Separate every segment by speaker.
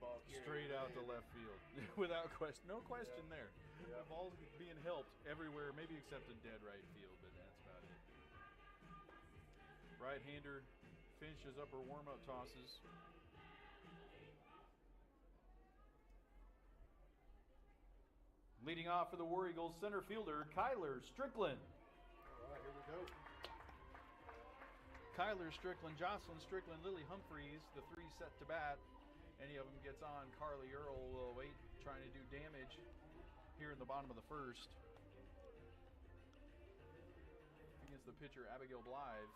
Speaker 1: ball carrier.
Speaker 2: Straight out to left field. Without question. No question there.
Speaker 1: Yeah.
Speaker 2: The ball's being helped everywhere, maybe except in dead right field, but that's about it. Right-hander finishes up her warm-up tosses. Leading off for the War Eagles, center fielder Kyler Strickland.
Speaker 1: All right, here we go.
Speaker 2: Kyler Strickland, Jocelyn Strickland, Lily Humphreys, the three set to bat. Any of them gets on. Carly Earl will wait, trying to do damage here in the bottom of the first. Against the pitcher, Abigail Blythe.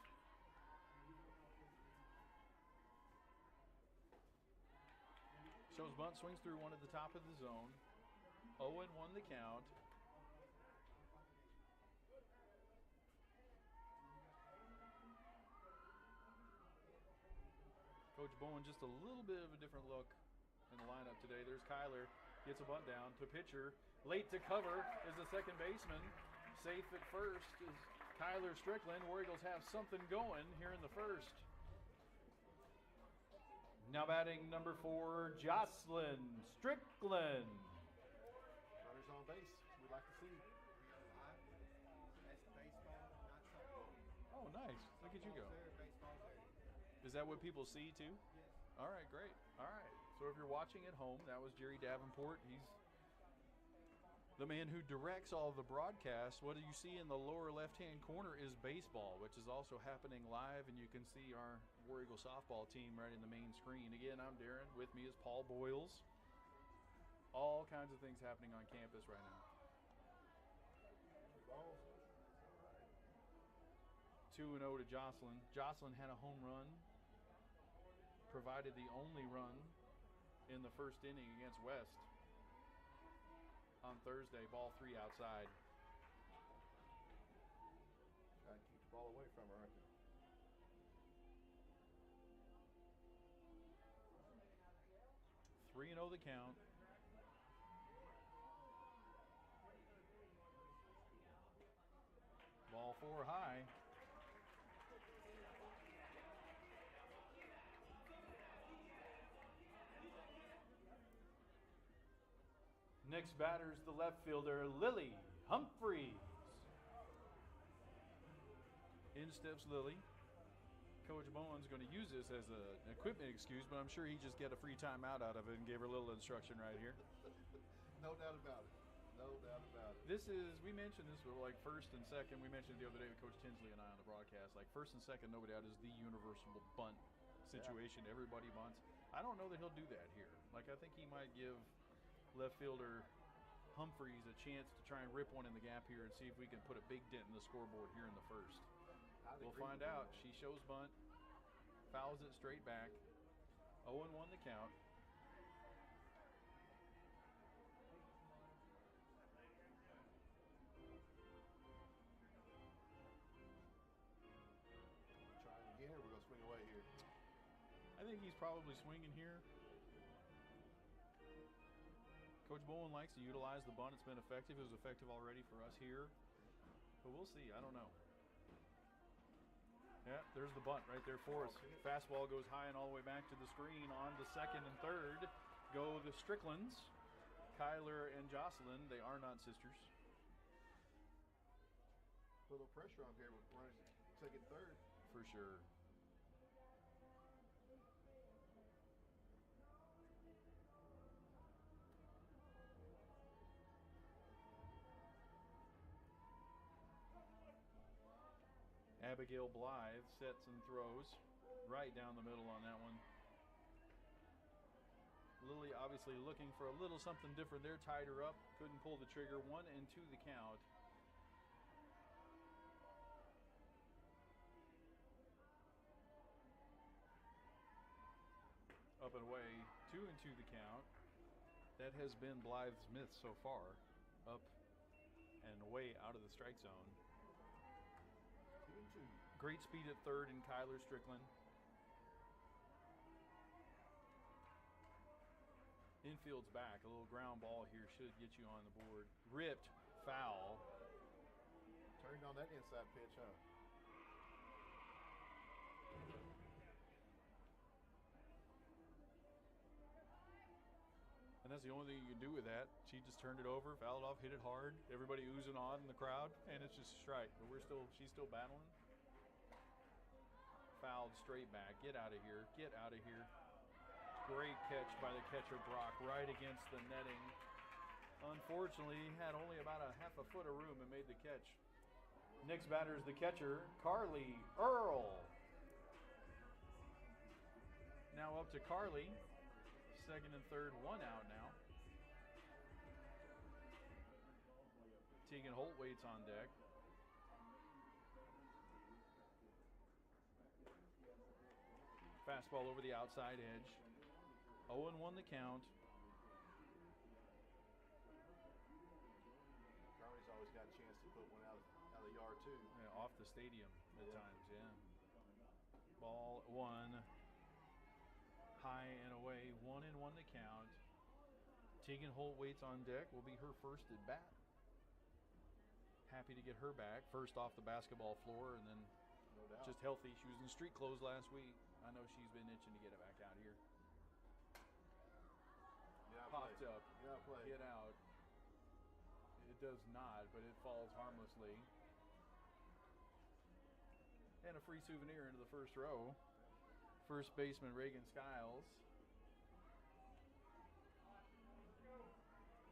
Speaker 2: Shows bunt, swings through one at the top of the zone. 0-1 the count. Coach Bowen just a little bit of a different look in the lineup today. There's Kyler, gets a bunt down to pitcher. Late to cover is the second baseman. Safe at first is Kyler Strickland. War Eagles have something going here in the first. Now batting number 4, Jocelyn Strickland.
Speaker 1: Runners on base. We'd like to see.
Speaker 3: That's baseball, not softball.
Speaker 2: Oh, nice. Look at you go.
Speaker 3: There, baseball's there.
Speaker 2: Is that what people see too?
Speaker 3: Yes.
Speaker 2: All right, great. All right. So if you're watching at home, that was Jerry Davenport. He's the man who directs all of the broadcasts. What you see in the lower left-hand corner is baseball, which is also happening live, and you can see our War Eagle softball team right in the main screen. Again, I'm Darren. With me is Paul Boyles. All kinds of things happening on campus right now.
Speaker 1: Balls.
Speaker 2: 2-0 to Jocelyn. Jocelyn had a home run, provided the only run in the first inning against West on Thursday. Ball 3 outside.
Speaker 1: Trying to keep the ball away from her, aren't they?
Speaker 2: 3-0 the count. Ball 4 high. Next batter's the left fielder, Lily Humphreys. In steps Lily. Coach Bowen's going to use this as an equipment excuse, but I'm sure he just get a free timeout out of it and gave her a little instruction right here.
Speaker 1: No doubt about it. No doubt about it.
Speaker 2: This is, we mentioned this, but like first and second, we mentioned the other day with Coach Tinsley and I on the broadcast, like first and second, nobody out is the universal bunt situation. Yeah. Everybody bunts. I don't know that he'll do that here. Like, I think he might give left fielder Humphreys a chance to try and rip one in the gap here and see if we can put a big dent in the scoreboard here in the first. We'll find out. She shows bunt, fouls it straight back. 0-1 the count.
Speaker 1: Trying again, or we're going to swing away here?
Speaker 2: I think he's probably swinging here. Coach Bowen likes to utilize the bunt. It's been effective. It was effective already for us here. But we'll see. I don't know. Yeah, there's the bunt right there for us. Fastball goes high and all the way back to the screen. On to second and third go the Stricklands. Kyler and Jocelyn, they are not sisters.
Speaker 1: Put a little pressure on here with runners second, third.
Speaker 2: For sure. Abigail Blythe sets and throws right down the middle on that one. Lily obviously looking for a little something different there, tied her up, couldn't pull the trigger. 1-2 the count. Up and away, 2-2 the count. That has been Blythe's myth so far. Up and away out of the strike zone.
Speaker 1: 2-2.
Speaker 2: Great speed at third in Kyler Strickland. Infield's back. A little ground ball here should get you on the board. Ripped, foul.
Speaker 1: Turned on that inside pitch, huh?
Speaker 2: that's the only thing you can do with that. She just turned it over, fouled off, hit it hard. Everybody oohs and ahs in the crowd, and it's just a strike. But she's still battling. Fouled straight back. Get out of here. Get out of here. Great catch by the catcher, Brock, right against the netting. Unfortunately, he had only about a half a foot of room and made the catch. Next batter is the catcher, Carly Earl. Now up to Carly. Second and third, one out now. Tegan Holt waits on deck. Fastball over the outside edge. 0-1 the count.
Speaker 1: Carly's always got a chance to put one out of the yard too.
Speaker 2: Yeah, off the stadium at times, yeah. Ball one. High and away, 1-1 the count. Tegan Holt waits on deck. Will be her first at bat. Happy to get her back. First off the basketball floor, and then
Speaker 1: No doubt.
Speaker 2: just healthy. She was in street clothes last week. I know she's been itching to get it back out here.
Speaker 1: Get out
Speaker 2: Popped
Speaker 1: play.
Speaker 2: up.
Speaker 1: Get out play.
Speaker 2: Get out. It does not, but it falls harmlessly. And a free souvenir into the first row. First baseman Reagan Skiles.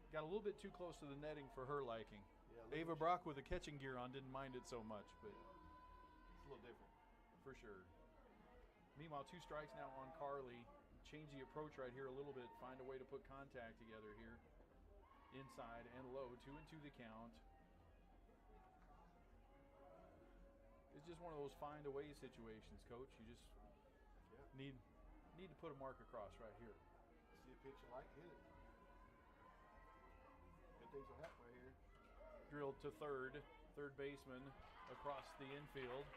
Speaker 2: Got a little bit too close to the netting for her liking.
Speaker 1: Yeah,
Speaker 2: Ava Brock with the catching gear on didn't mind it so much, but
Speaker 1: it's a little different.
Speaker 2: for sure. Meanwhile, 2 strikes now on Carly. Change the approach right here a little bit. Find a way to put contact together here. Inside and low. 2-2 the count. It's just one of those find a way situations, Coach. You just need to put a mark across right here.
Speaker 1: See a pitch you like, hit it. Good things will happen right here.
Speaker 2: Drilled to third baseman across the infield.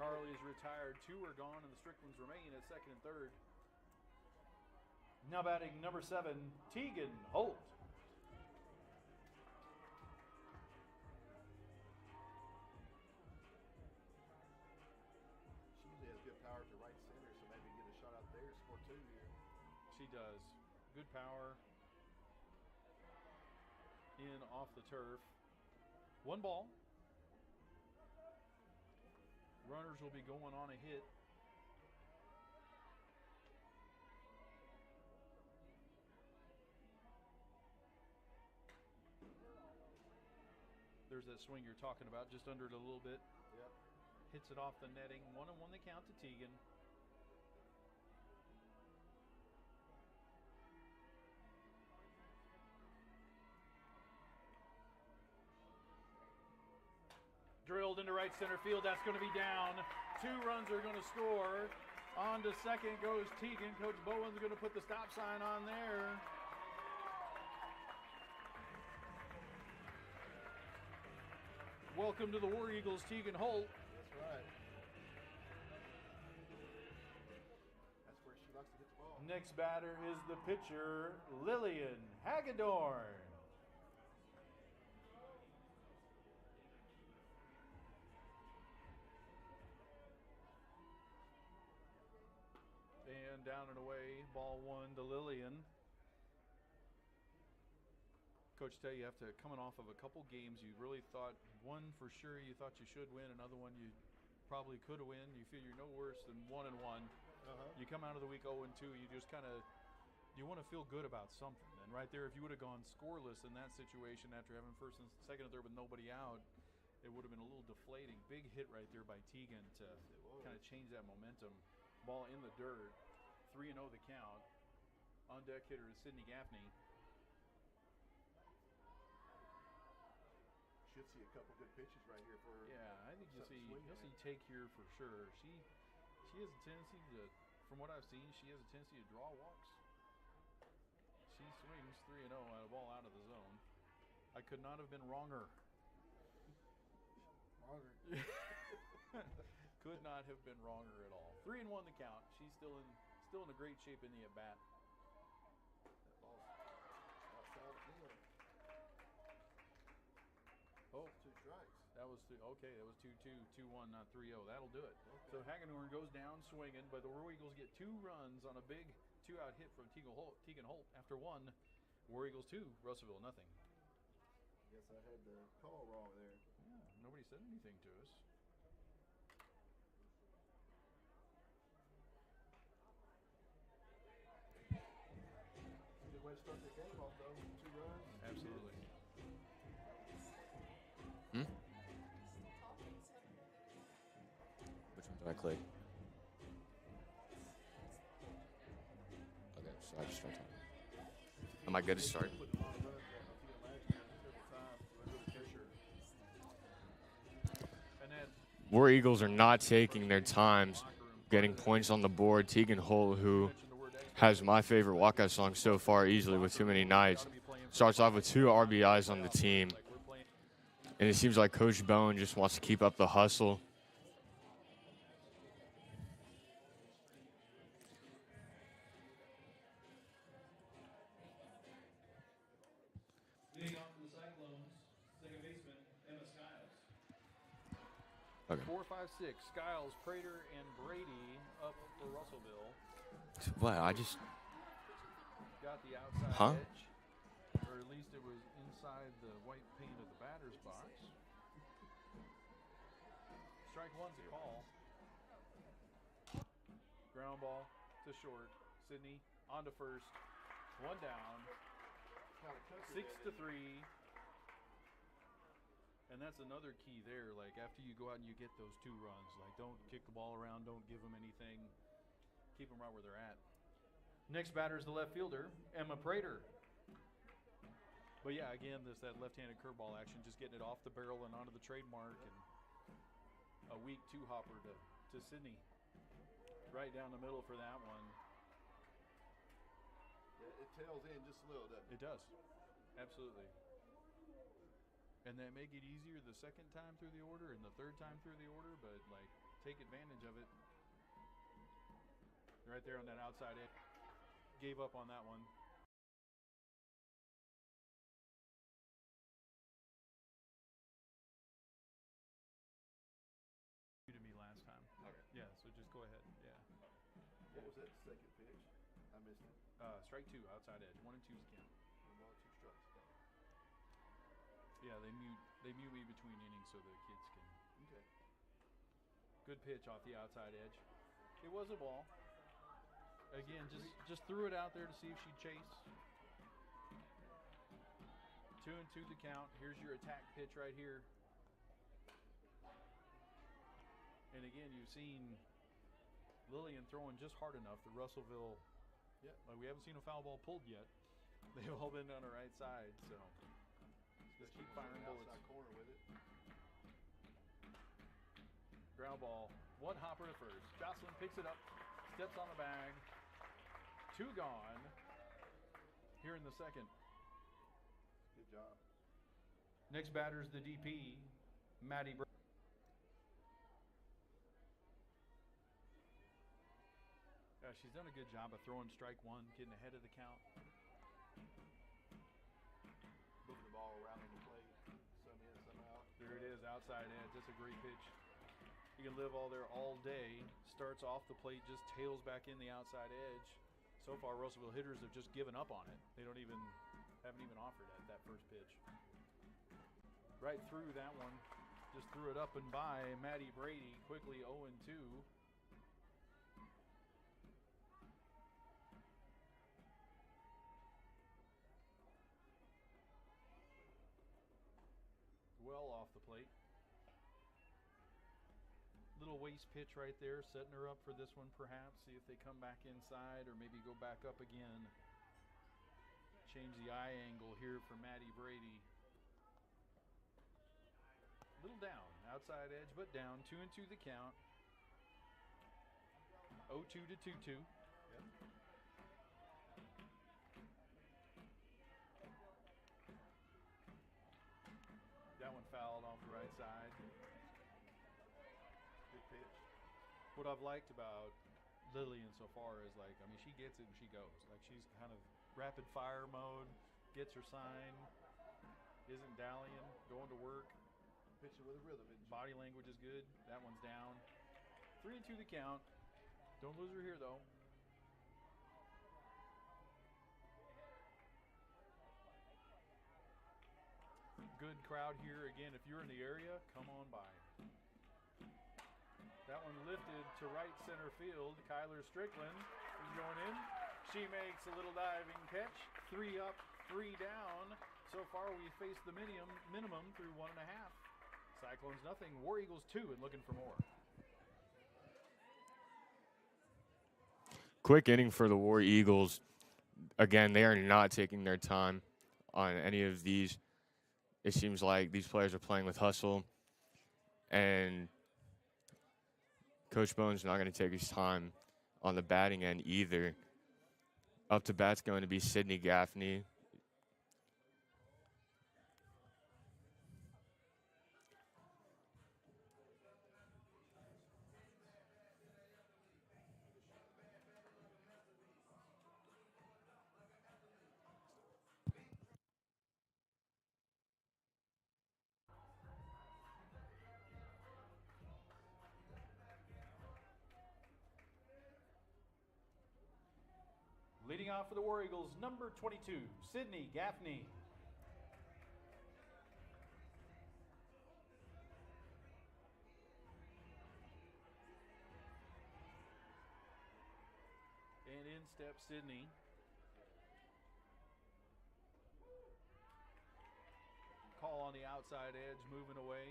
Speaker 2: Carly is retired. 2 are gone, and the Stricklands remain at second and third. Now batting number 7, Tegan Holt.
Speaker 1: She usually has good power to right center, so maybe get a shot out there, score 2 here.
Speaker 2: She does. Good power. In off the turf. 1 ball. Runners will be going on a hit. There's that swing you're talking about, just under it a little bit.
Speaker 1: Yep.
Speaker 2: Hits it off the netting. 1-1 the count to Tegan. Drilled into right center field. That's going to be down. 2 runs are going to score. On to second goes Tegan. Coach Bowen's going to put the stop sign on there. Welcome to the War Eagles, Tegan Holt.
Speaker 1: That's right. That's where she likes to hit the ball.
Speaker 2: Next batter is the pitcher, Lillian Hagedorn. And down and away, ball 1 to Lillian. Coach, tell you after coming off of a couple games, you really thought one for sure you thought you should win, another one you probably could have win. You feel you're no worse than 1-1. You come out of the week 0-2. You just kind of want to feel good about something. And right there, if you would have gone scoreless in that situation after having first and second and third with nobody out, it would have been a little deflating. Big hit right there by Tegan to kind of change that momentum. Ball in the dirt. 3-0 the count. On deck hitter is Sydney Gaffney.
Speaker 1: Should see a couple good pitches right here for her.
Speaker 2: Yeah, I think you'll
Speaker 1: Something
Speaker 2: see
Speaker 1: swing at.
Speaker 2: take here for sure. She has a tendency to, from what I've seen, she has a tendency to draw walks. She swings 3-0 at a ball out of the zone. I could not have been wronger.
Speaker 1: Longer.
Speaker 2: Could not have been wronger at all. 3-1 the count. She's still in a great shape in the at bat.
Speaker 1: That ball's outside again.
Speaker 2: Oh,
Speaker 1: 2 strikes.
Speaker 2: that was okay. That was 2-2, 2-1, not 3-0. That'll do it.
Speaker 1: Okay.
Speaker 2: So Hagedorn goes down swinging, but the War Eagles get 2 runs on a big 2-out hit from Tegan Holt after 1. War Eagles 2, Russellville nothing.
Speaker 1: Guess I had the call wrong there.
Speaker 2: Yeah, nobody said anything to us.
Speaker 1: Good way to start the game off, though. 2 runs.
Speaker 2: Absolutely.
Speaker 4: Which one did I click? Okay, so I just start talking. Am I good to start?
Speaker 1: Put a lot of runs back on the last year every time. So I really
Speaker 2: For sure. And then
Speaker 4: War Eagles are not taking their times getting points on the board. Tegan Holt, who has my favorite walkout song so far easily with Too Many Nights, starts off with 2 RBIs on the team. And it seems like Coach Bowen just wants to keep up the hustle.
Speaker 2: leading off for the Cyclones, second baseman Emma Skiles.
Speaker 4: Okay.
Speaker 2: 4, 5, 6. Skiles, Prater, and Brady up for Russellville.
Speaker 4: What? I just...
Speaker 2: Got the outside
Speaker 4: Huh?
Speaker 2: edge, or at least it was inside the white paint of the batter's box. Strike 1's a call. Ground ball to short. Sydney on to first. 1 down. 6-3. And that's another key there. Like after you go out and you get those 2 runs, like don't kick the ball around, don't give them anything. Keep them right where they're at. Next batter is the left fielder, Emma Prater. But yeah, again, that left-handed curveball action, just getting it off the barrel and onto the trademark, and a weak 2-hopper to Sydney. Right down the middle for that one.
Speaker 1: Yeah, it tails in just a little, doesn't it?
Speaker 2: It does. Absolutely. And that may get easier the second time through the order and the third time through the order, but like take advantage of it. Right there on that outside edge. Gave up on that one. To me last time.
Speaker 1: Okay.
Speaker 2: Yeah, so just go ahead. Yeah.
Speaker 1: What was that second pitch? I missed it.
Speaker 2: Strike 2, outside edge. 1 and 2's count.
Speaker 1: 1 ball, 2 strikes.
Speaker 2: Yeah, they mute me between innings so the kids can.
Speaker 1: Okay.
Speaker 2: Good pitch off the outside edge. It was a ball. Again, just threw it out there to see if she'd chase. 2 and 2 the count. Here's your attack pitch right here. And again, you've seen Lillian throwing just hard enough. The Russellville, like we haven't seen a foul ball pulled yet. They've all been on the right side, so just keep firing bullets.
Speaker 1: Outside corner with it.
Speaker 2: Ground ball, 1 hopper to first. Jocelyn picks it up, steps on the bag. 2 gone here in the second.
Speaker 1: Good job.
Speaker 2: Next batter's the DP, Maddie. She's done a good job of throwing strike 1, getting ahead of the count.
Speaker 1: Moving the ball around on the plate. Some in, some out.
Speaker 2: There it is, outside edge. That's a great pitch. You can live all there all day. Starts off the plate, just tails back in the outside edge. So far, Russellville hitters have just given up on it. They haven't even offered at that first pitch. Right through that one. Just threw it up and by Maddie Brady. Quickly 0-2. Well off the plate. Little waist pitch right there, setting her up for this one perhaps. See if they come back inside or maybe go back up again. Change the eye angle here for Maddie Brady. Little down, outside edge, but down. 2 and 2 the count. 0-2 to 2-2.
Speaker 1: Yep.
Speaker 2: That one fouled off the right side.
Speaker 1: Good pitch.
Speaker 2: What I've liked about Lillian so far is like, I mean, she gets it and she goes. Like she's kind of rapid fire mode, gets her sign, isn't dallying, going to work.
Speaker 1: Pitching with a rhythm. Isn't she?
Speaker 2: Body language is good. That one's down. 3 and 2 the count. Don't lose her here though. good crowd here. Again, if you're in the area, come on by. That one lifted to right center field. Kyler Strickland is going in. She makes a little diving catch. 3 up, 3 down. So far, we faced the minimum through 1.5. Cyclones nothing. War Eagles 2 and looking for more.
Speaker 4: Quick inning for the War Eagles. Again, they are not taking their time on any of these. It seems like these players are playing with hustle, and Coach Bowen's not going to take his time on the batting end either. Up to bat's going to be Sydney Gaffney.
Speaker 2: Leading off for the War Eagles, number 22, Sydney Gaffney. And in steps Sydney. Call on the outside edge, moving away.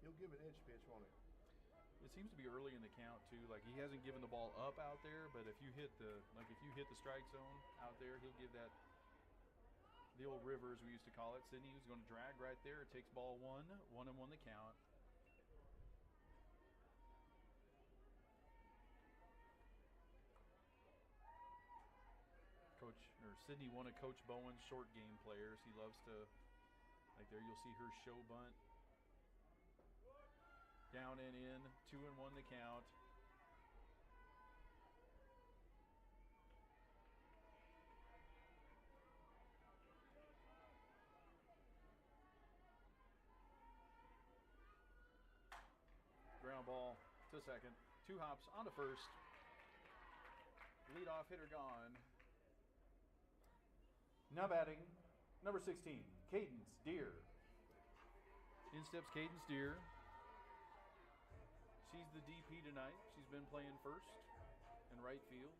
Speaker 1: He'll give an edge pitch, won't he?
Speaker 2: It seems to be early in the count too. Like he hasn't given the ball up out there, but if you hit the strike zone out there, he'll give that the old river as we used to call it. Sydney was going to drag right there. It takes ball 1, 1-1 the count. Sydney, one of Coach Bowen's short game players. He loves to, like there you'll see her show bunt. Down and in, 2-1 the count. Ground ball to second. 2 hops on to first. Leadoff hitter gone. Now batting, number 16, Cadence Deer. In steps Cadence Deer. She's the DP tonight. She's been playing first and right field.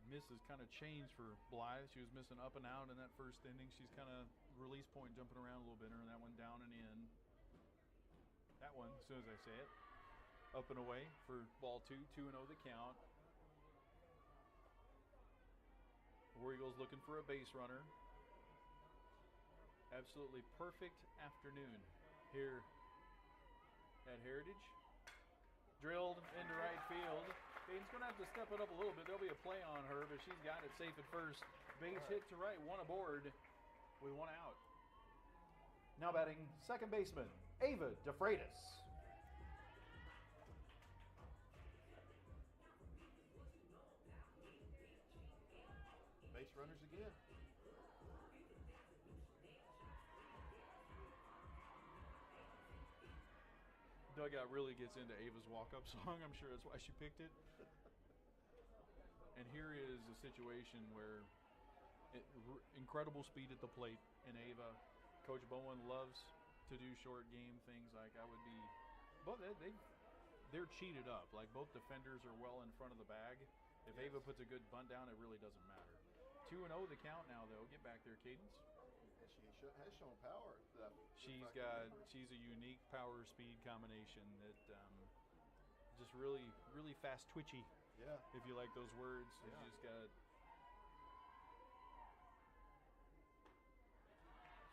Speaker 2: Misses kind of changed for Blythe. She was missing up and out in that first inning. She's kind of release point jumping around a little bit, and that one down and in. That one, as soon as I say it, up and away for ball 2, 2-0 the count. War Eagles looking for a base runner. Absolutely perfect afternoon here at Heritage. Drilled into right field. Hayden's going to have to step it up a little bit. There'll be a play on her, but she's got it safe at first. Base hit to right, 1 aboard with 1 out. Now batting, second baseman, Ava DeFreitas.
Speaker 1: Base runners again.
Speaker 2: Dugout really gets into Ava's walk-up song. I'm sure that's why she picked it. And here is a situation where incredible speed at the plate in Ava. Coach Bowen loves to do short game things like I would be. Both they're cheated up. Like both defenders are well in front of the bag. If Ava puts a good bunt down, it really doesn't matter. 2-0 the count now though. Get back there, Cadence.
Speaker 1: She has shown power.
Speaker 2: She's a unique power speed combination that just really fast twitchy.
Speaker 1: Yeah.
Speaker 2: If you like those words,
Speaker 1: yeah.
Speaker 2: You just got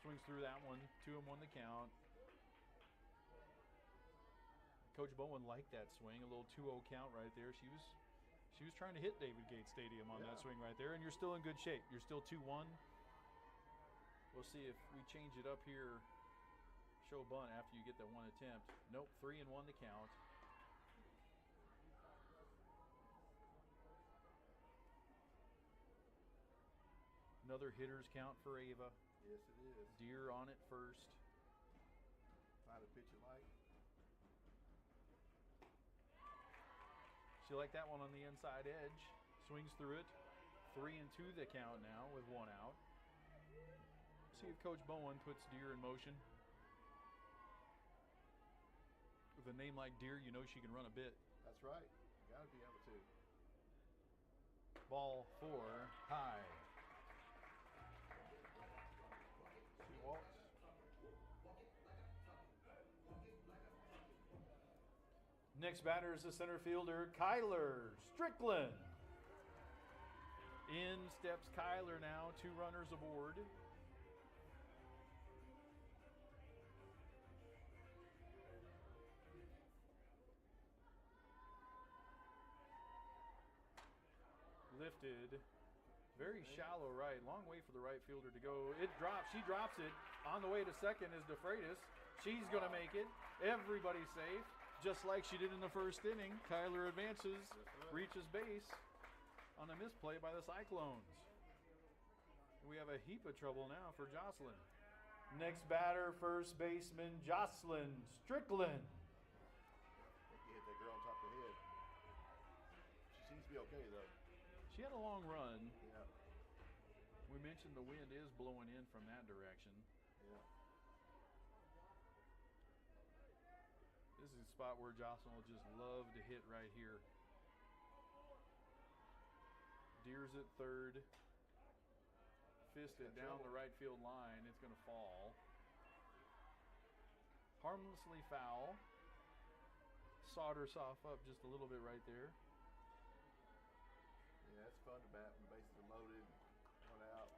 Speaker 2: swings through that one. 2-1 the count. Coach Bowen liked that swing, a little 2-0 count right there. She was trying to hit David Gates Stadium on that swing right there, and you're still in good shape. You're still 2-1. We'll see if we change it up here. Show bunt after you get that 1 attempt. Nope, 3-1 the count. Another hitter's count for Ava.
Speaker 1: Yes, it is.
Speaker 2: Deer on it first.
Speaker 1: Find a pitch you like.
Speaker 2: She liked that one on the inside edge. Swings through it. 3-2 the count now with 1 out. See if Coach Bowen puts Deer in motion. With a name like Deer, you know she can run a bit.
Speaker 1: That's right. Got to be able to.
Speaker 2: Ball 4, high. She walks. Next batter is the center fielder, Kyler Strickland. In steps Kyler now, 2 runners aboard. Lifted. Very shallow right. Long way for the right fielder to go. It drops. She drops it. On the way to second is DeFreitas. She's going to make it. Everybody's safe. Just like she did in the first inning. Kyler advances, reaches base on a misplay by the Cyclones. We have a heap of trouble now for Jocelyn. Next batter, first baseman Jocelyn Strickland.
Speaker 1: I think he hit that girl on top of the head. She seems to be okay, though.
Speaker 2: She had a long run.
Speaker 1: Yeah.
Speaker 2: We mentioned the wind is blowing in from that direction.
Speaker 1: Yeah.
Speaker 2: This is a spot where Jocelyn will just love to hit right here. Deer's at third. Fisted down the right field line. It's going to fall. Harmlessly foul. Sawed herself up just a little bit right there.
Speaker 1: Yeah, it's fun to bat when the bases are loaded. One out.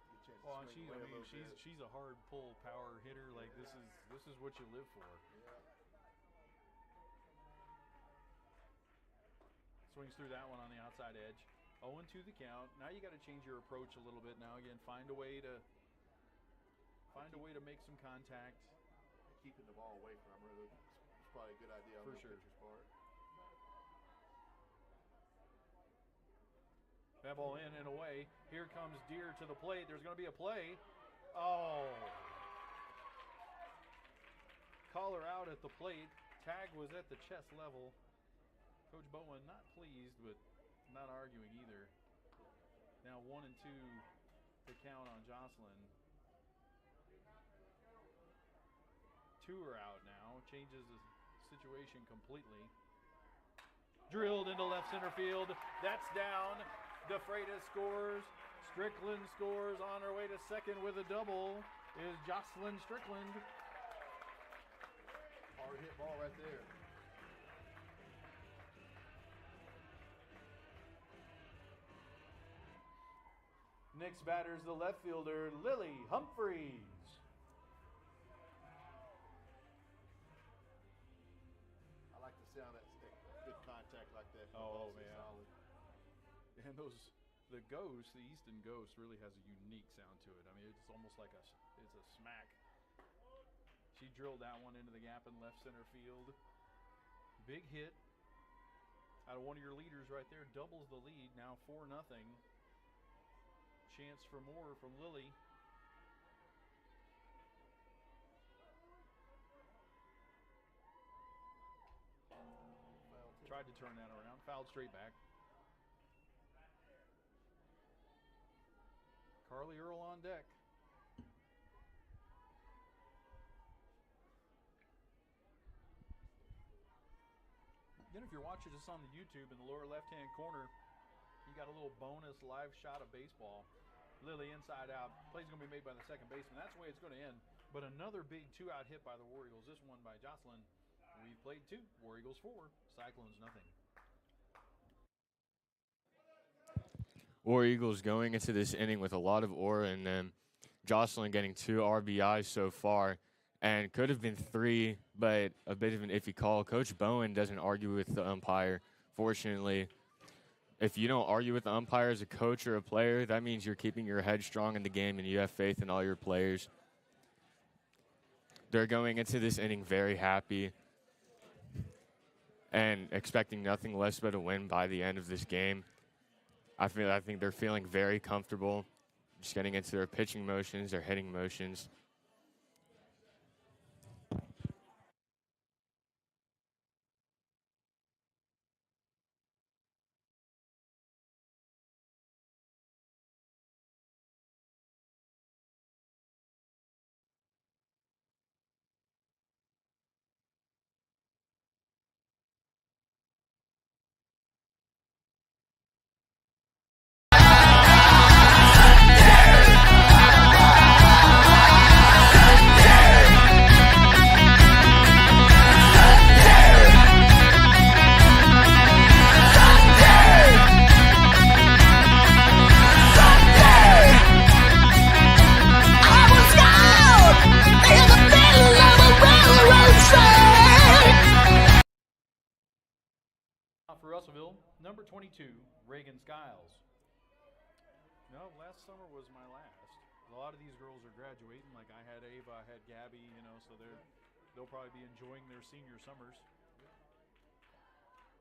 Speaker 1: Get a chance to
Speaker 2: Well, and
Speaker 1: swing away a little bit.
Speaker 2: she's a hard pull power hitter. Like this is what you live for.
Speaker 1: Yeah.
Speaker 2: Swings through that one on the outside edge. 0-2 the count. Now you got to change your approach a little bit. Now again, find a way to make some contact.
Speaker 1: Keeping the ball away from her is probably a good idea on
Speaker 2: For
Speaker 1: the
Speaker 2: sure.
Speaker 1: pitcher's part.
Speaker 2: That ball in and away. Here comes Deer to the plate. There's going to be a play. Oh. Caller out at the plate. Tag was at the chest level. Coach Bowen not pleased, but not arguing either. Now 1-2 the count on Jocelyn. 2 are out now. Changes the situation completely. Drilled into left center field. That's down. DeFreitas scores. Strickland scores. On her way to second with a double is Jocelyn Strickland.
Speaker 1: Hard hit ball right there.
Speaker 2: Next batter is the left fielder, Lily Humphreys.
Speaker 1: I like the sound of that good contact like that.
Speaker 2: Oh,
Speaker 1: Ball's so
Speaker 2: man.
Speaker 1: solid.
Speaker 2: And the Ghost, the Easton Ghost, really has a unique sound to it. I mean, it's almost like it's a smack. She drilled that one into the gap in left center field. Big hit out of one of your leaders right there. Doubles the lead, now 4-0. Chance for more from Lily. Tried to turn that around. Fouled straight back. Carly Earl on deck. Then if you're watching this on the YouTube in the lower left-hand corner, you got a little bonus live shot of baseball. Lily inside out. Play's going to be made by the second baseman. That's the way it's going to end. But another big 2-out hit by the War Eagles. This one by Jocelyn. We played 2. War Eagles 4. Cyclones nothing.
Speaker 4: War Eagles going into this inning with a lot of aura in them. Jocelyn getting 2 RBIs so far, and could have been 3, but a bit of an iffy call. Coach Bowen doesn't argue with the umpire, fortunately. If you don't argue with the umpire as a coach or a player, that means you're keeping your head strong in the game and you have faith in all your players. They're going into this inning very happy and expecting nothing less but a win by the end of this game. I think they're feeling very comfortable. just getting into their pitching motions, their hitting motions.
Speaker 2: For Russellville, number 22, Reagan Skiles. No, last summer was my last. A lot of these girls are graduating. Like I had Ava, I had Gabby, so they'll probably be enjoying their senior summers.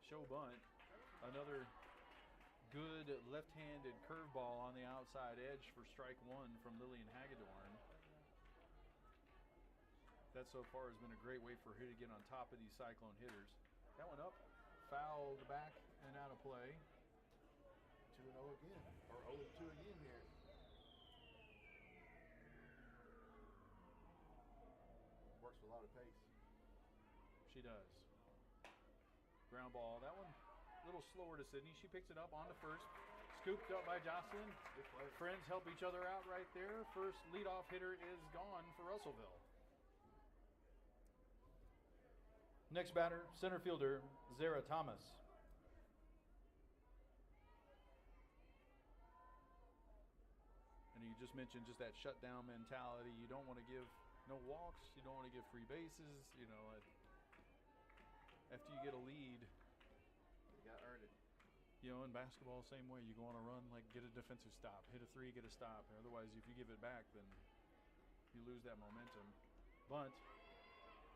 Speaker 2: Show bunt, another good left-handed curveball on the outside edge for strike one from Lillian Hagedorn. That so far has been a great way for her to get on top of these Cyclone hitters. That one up. Fouled back and out of play.
Speaker 1: 2-0 again, or 0-2 again here. Works with a lot of pace.
Speaker 2: She does. Ground ball. That one a little slower to Sydney. She picks it up on the first. Scooped up by Jocelyn. Friends help each other out right there. First leadoff hitter is gone for Russellville. Next batter, center fielder, Zara Thomas. And you just mentioned just that shutdown mentality. You don't want to give no walks. You don't want to give free bases. After you get a lead,
Speaker 1: You got to earn it.
Speaker 2: in basketball, same way. You go on a run, like get a defensive stop, hit a three, get a stop. Otherwise, if you give it back, then you lose that momentum. Bunt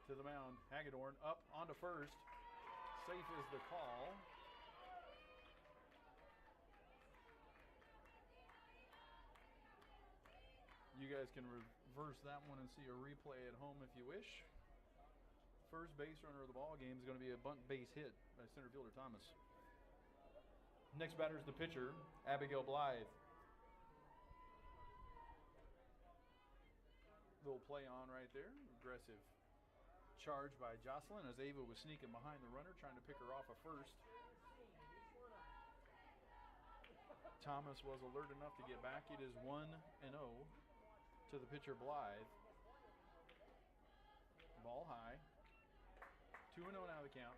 Speaker 2: to the mound. Hagedorn up onto first. Safe is the call. You guys can reverse that one and see a replay at home if you wish. First base runner of the ball game is going to be a bunt base hit by center fielder Thomas. Next batter is the pitcher, Abigail Blythe. Little play on right there. Aggressive charge by Jocelyn as Ava was sneaking behind the runner, trying to pick her off of first. Thomas was alert enough to get back. It is 1-0 to the pitcher Blythe. Ball high. 2-0 now the count.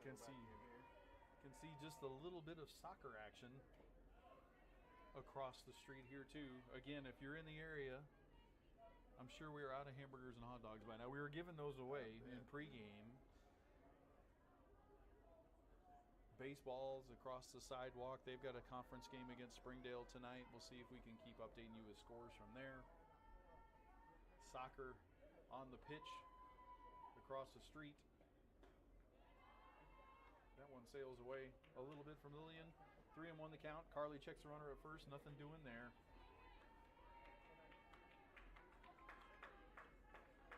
Speaker 2: Can see just a little bit of soccer action across the street here too. Again, if you're in the area, I'm sure we are out of hamburgers and hot dogs by now. We were giving those away in pregame. Baseballs across the sidewalk. They've got a conference game against Springdale tonight. We'll see if we can keep updating you with scores from there. Soccer on the pitch across the street. That one sails away a little bit from Lillian. 3-1 the count. Carly checks the runner at first. Nothing doing there.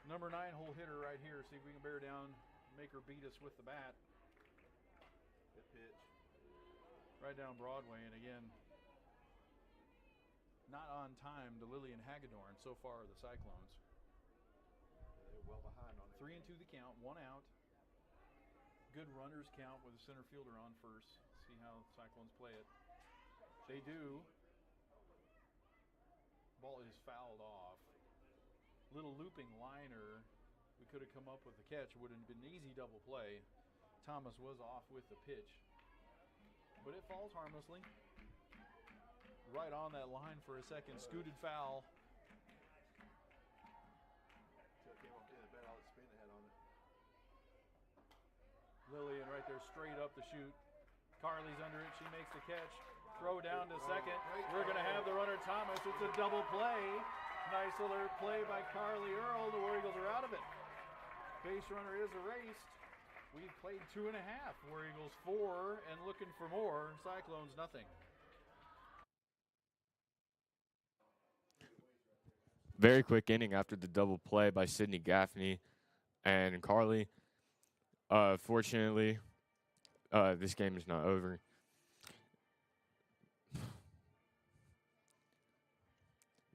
Speaker 2: Number 9 hole hitter right here. See if we can bear down, make her beat us with the bat.
Speaker 1: Good pitch.
Speaker 2: Right down Broadway, and again, not on time to Lillian Hagedorn so far, the Cyclones.
Speaker 1: They're well behind on it.
Speaker 2: 3-2 the count, 1 out. Good runners count with the center fielder on first. See how the Cyclones play it. They do. Ball is fouled off. Little looping liner. We could have come up with the catch. Would have been an easy double play. Thomas was off with the pitch. But it falls harmlessly. Right on that line for a second. Scooted foul.
Speaker 1: So it came up in the bat, all the spin it had on it.
Speaker 2: Lillian right there straight up the chute. Carly's under it. She makes the catch. Throw down to second. We're going to have the runner Thomas. It's a double play. Nice alert play by Carly Earl. The War Eagles are out of it. Base runner is erased. We've played 2.5. War Eagles 4 and looking for more. Cyclones nothing.
Speaker 4: Very quick inning after the double play by Sidney Gaffney and Carly. Fortunately, this game is not over.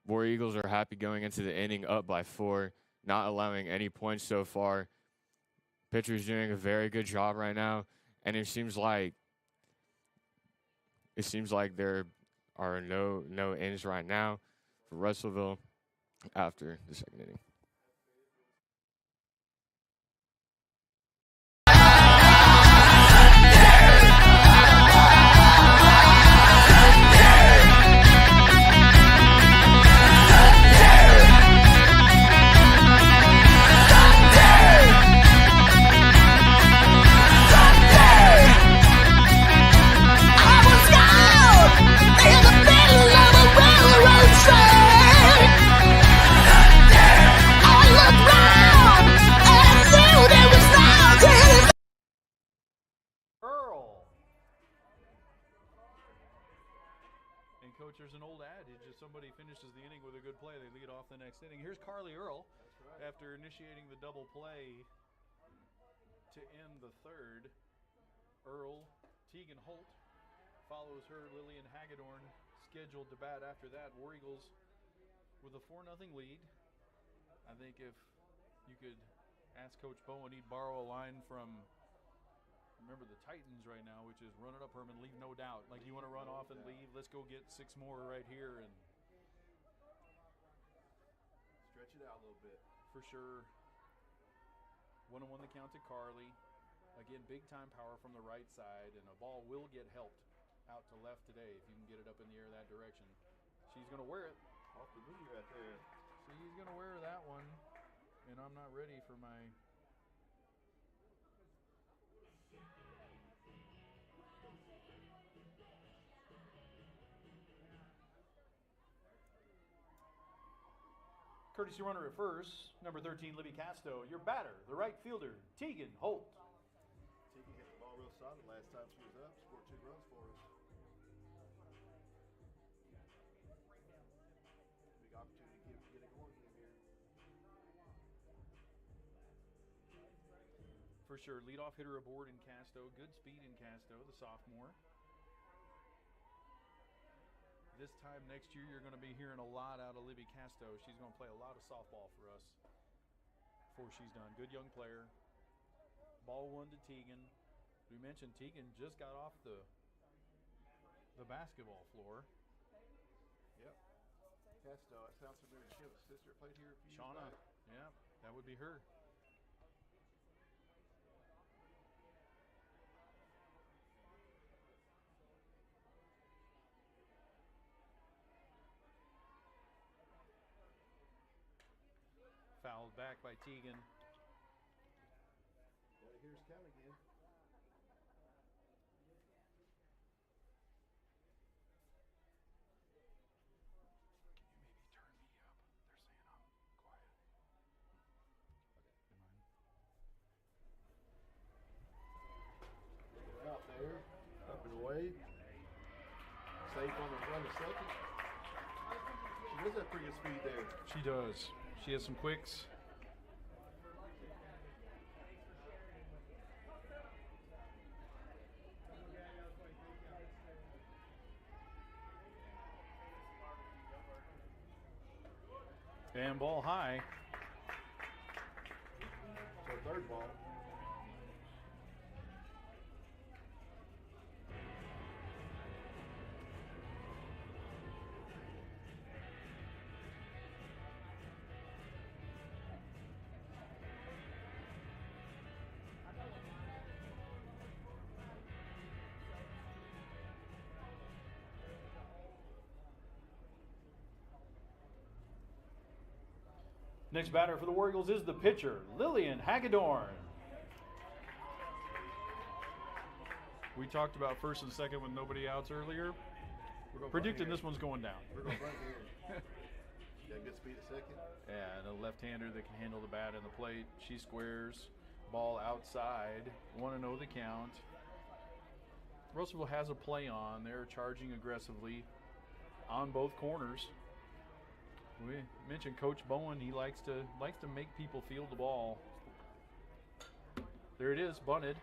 Speaker 4: War Eagles are happy going into the inning up by 4, not allowing any points so far. Pitcher's doing a very good job right now, and it seems like there are no ends right now for Russellville after the second inning.
Speaker 2: Coach, there's an old adage: if somebody finishes the inning with a good play, they lead off the next inning. Here's Carly Earl.
Speaker 1: That's right.
Speaker 2: After initiating the double play to end the third. Earl, Tegan Holt follows her. Lillian Hagedorn scheduled to bat after that. War Eagles with a 4-0 lead. I think if you could ask Coach Bowen, he'd borrow a line from, remember, the Titans right now, which is run it up, Herman, leave no doubt. Like, you want to run off and leave, let's go get 6 more right here and
Speaker 1: stretch it out a little bit.
Speaker 2: For sure. 1-1 the count to Carly. Again, big time power from the right side, and a ball will get helped out to left today if you can get it up in the air that direction. She's going to wear it.
Speaker 1: Off the knee right there.
Speaker 2: She's going to wear that one, and I'm not ready for my... Courtesy runner at first, number 13, Libby Casto. Your batter, the right fielder, Tegan Holt.
Speaker 1: Tegan hit the ball real solid last time she was up. Scored 2 runs for us. Big opportunity to get it going again here.
Speaker 2: For sure, leadoff hitter aboard in Casto. Good speed in Casto, the sophomore. This time next year, you're going to be hearing a lot out of Libby Casto. She's going to play a lot of softball for us before she's done. Good young player. Ball 1 to Tegan. We mentioned Tegan just got off the basketball floor.
Speaker 1: Yep. Casto, it sounds familiar. She has a sister that played here a few years
Speaker 2: Shauna,
Speaker 1: back.
Speaker 2: yeah, that would be her. Fouled back by Tegan.
Speaker 1: Well, here's count again.
Speaker 2: Can you maybe turn me up? They're saying I'm quiet.
Speaker 1: Out there, up and away. Safe on the run to second. She does have pretty good speed there.
Speaker 2: She does. She has some quicks. And ball high.
Speaker 1: So third ball.
Speaker 2: Next batter for the War Eagles is the pitcher, Lillian Hagedorn. We talked about first and second with nobody outs earlier. Predicting this one's going down.
Speaker 1: We're going to run here. Got good speed at second.
Speaker 2: Yeah, and a left-hander that can handle the bat and the plate. She squares. Ball outside. 1-0 the count. Russellville has a play on. They're charging aggressively on both corners. We mentioned Coach Bowen. He likes to make people field the ball. There it is, bunted.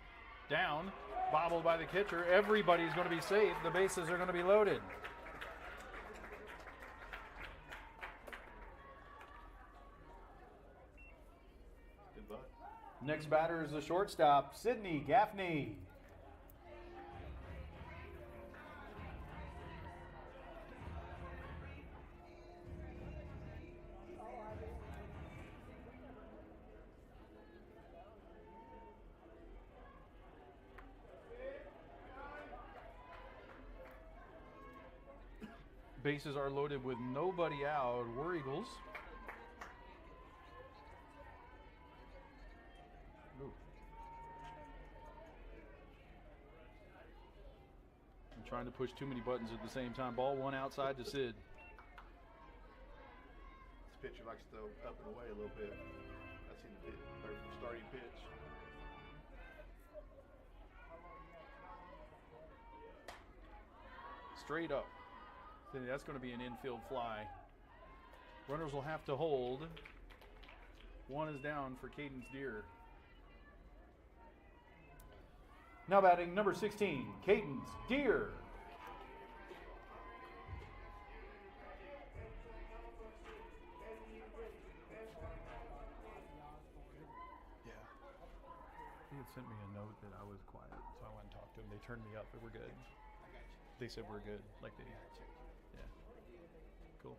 Speaker 2: Down, bobbled by the catcher. Everybody's going to be safe. The bases are going to be loaded.
Speaker 1: Good luck.
Speaker 2: Next batter is the shortstop, Sidney Gaffney. Bases are loaded with nobody out. War Eagles. Ooh. I'm trying to push too many buttons at the same time. Ball one outside to Sid.
Speaker 1: This pitcher likes to throw up and away a little bit. I seen the starting pitch.
Speaker 2: Straight up. That's going to be an infield fly. Runners will have to hold. One is down for Cadence Deer. Now batting number 16, Cadence Deer. Yeah. He had sent me a note that I was quiet, so I went and talked to them. They turned me up, but we're good. They said we're good. Like they. Yeah. Cool.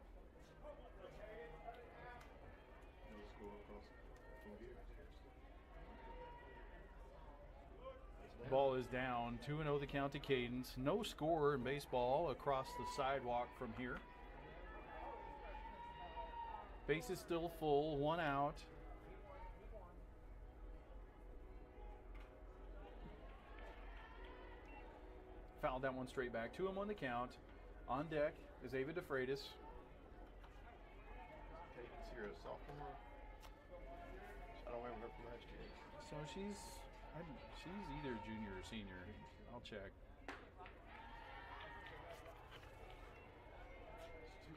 Speaker 1: No score across from here.
Speaker 2: Ball is down. 2-0 the count to Cadence. No score in baseball across the sidewalk from here. Base is still full. One out. Fouled that one straight back. 2-1 on the count. On deck is Ava DeFreitas.
Speaker 1: Cadence here, a sophomore. I don't remember her from last year.
Speaker 2: So she's either junior or senior. I'll check.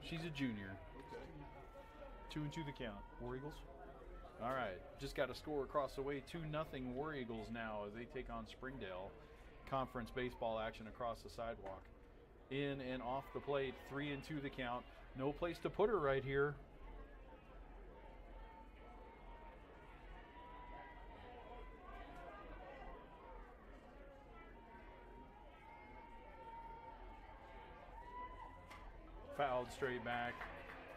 Speaker 2: She's a junior.
Speaker 1: Okay.
Speaker 2: 2-2 the count. War Eagles. All right. Just got a score across the way. 2-0 War Eagles now as they take on Springdale. Conference baseball action across the sidewalk. In and off the plate. 3-2 the count. No place to put her right here. Fouled straight back.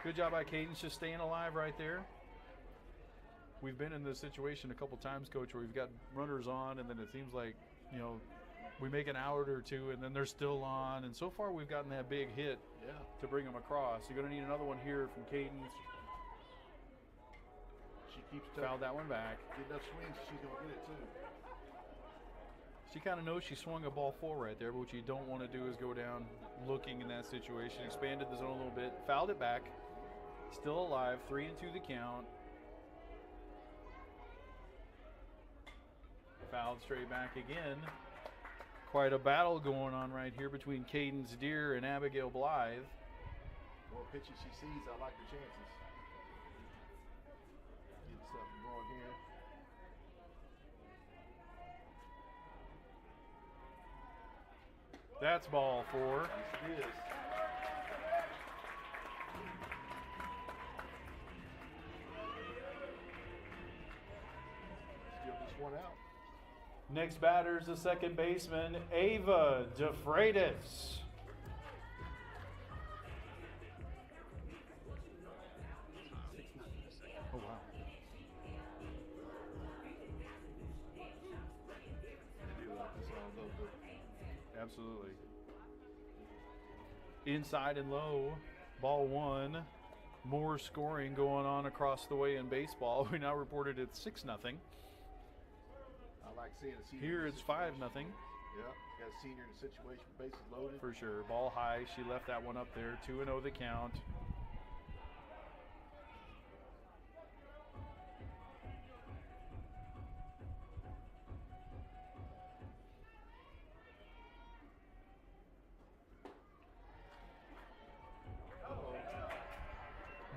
Speaker 2: Good job by Cadence just staying alive right there. We've been in this situation a couple times, Coach, where we've got runners on and then it seems like, you know, we make an out or two and then they're still on. And so far we've gotten that big hit to bring them across. You're going to need another one here from Cadence.
Speaker 1: She keeps
Speaker 2: Fouled that one back.
Speaker 1: Get enough swings, she's going to get it too.
Speaker 2: She kind of knows she swung a ball full right there, but what you don't want to do is go down looking in that situation. Expanded the zone a little bit, fouled it back. Still alive, 3-2 the count. Fouled straight back again. Quite a battle going on right here between Cadence Deer and Abigail Blythe.
Speaker 1: The more pitches she sees, I like her chances. Get something going here.
Speaker 2: That's ball 4.
Speaker 1: Yes, it is. Still just one out.
Speaker 2: Next batter is the second baseman, Ava DeFreitas. Oh, wow.
Speaker 1: They do like this all over.
Speaker 2: Absolutely. Inside and low, ball 1. More scoring going on across the way in baseball. We now reported it's 6-0.
Speaker 1: I like seeing a senior.
Speaker 2: Here
Speaker 1: in
Speaker 2: it's
Speaker 1: the
Speaker 2: 5-0.
Speaker 1: situation. Yeah, got a senior in the situation, bases loaded.
Speaker 2: For sure. Ball high. She left that one up there. 2-0 the count.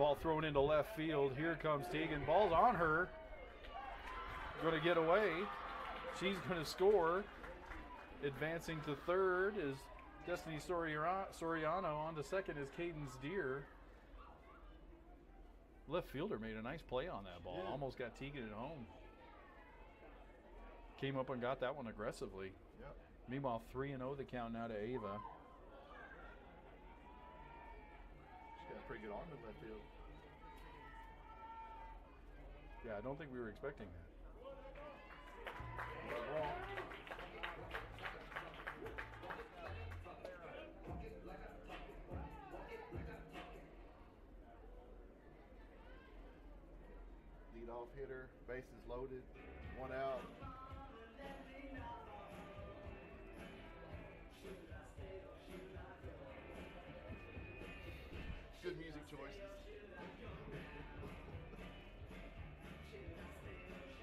Speaker 2: Ball thrown into left field. Here comes Tegan. Ball's on her. Going to get away. She's going to score. Advancing to third is Destiny Soriano. On to second is Cadence Deer. Left fielder made a nice play on that ball.
Speaker 1: Yeah.
Speaker 2: Almost got Tegan at home. Came up and got that one aggressively.
Speaker 1: Yep.
Speaker 2: Meanwhile, 3-0 the count now to Ava.
Speaker 1: She's got a pretty good arm in left field.
Speaker 2: Yeah, I don't think we were expecting that.
Speaker 1: Lead off hitter, bases loaded, 1 out. Good music choices.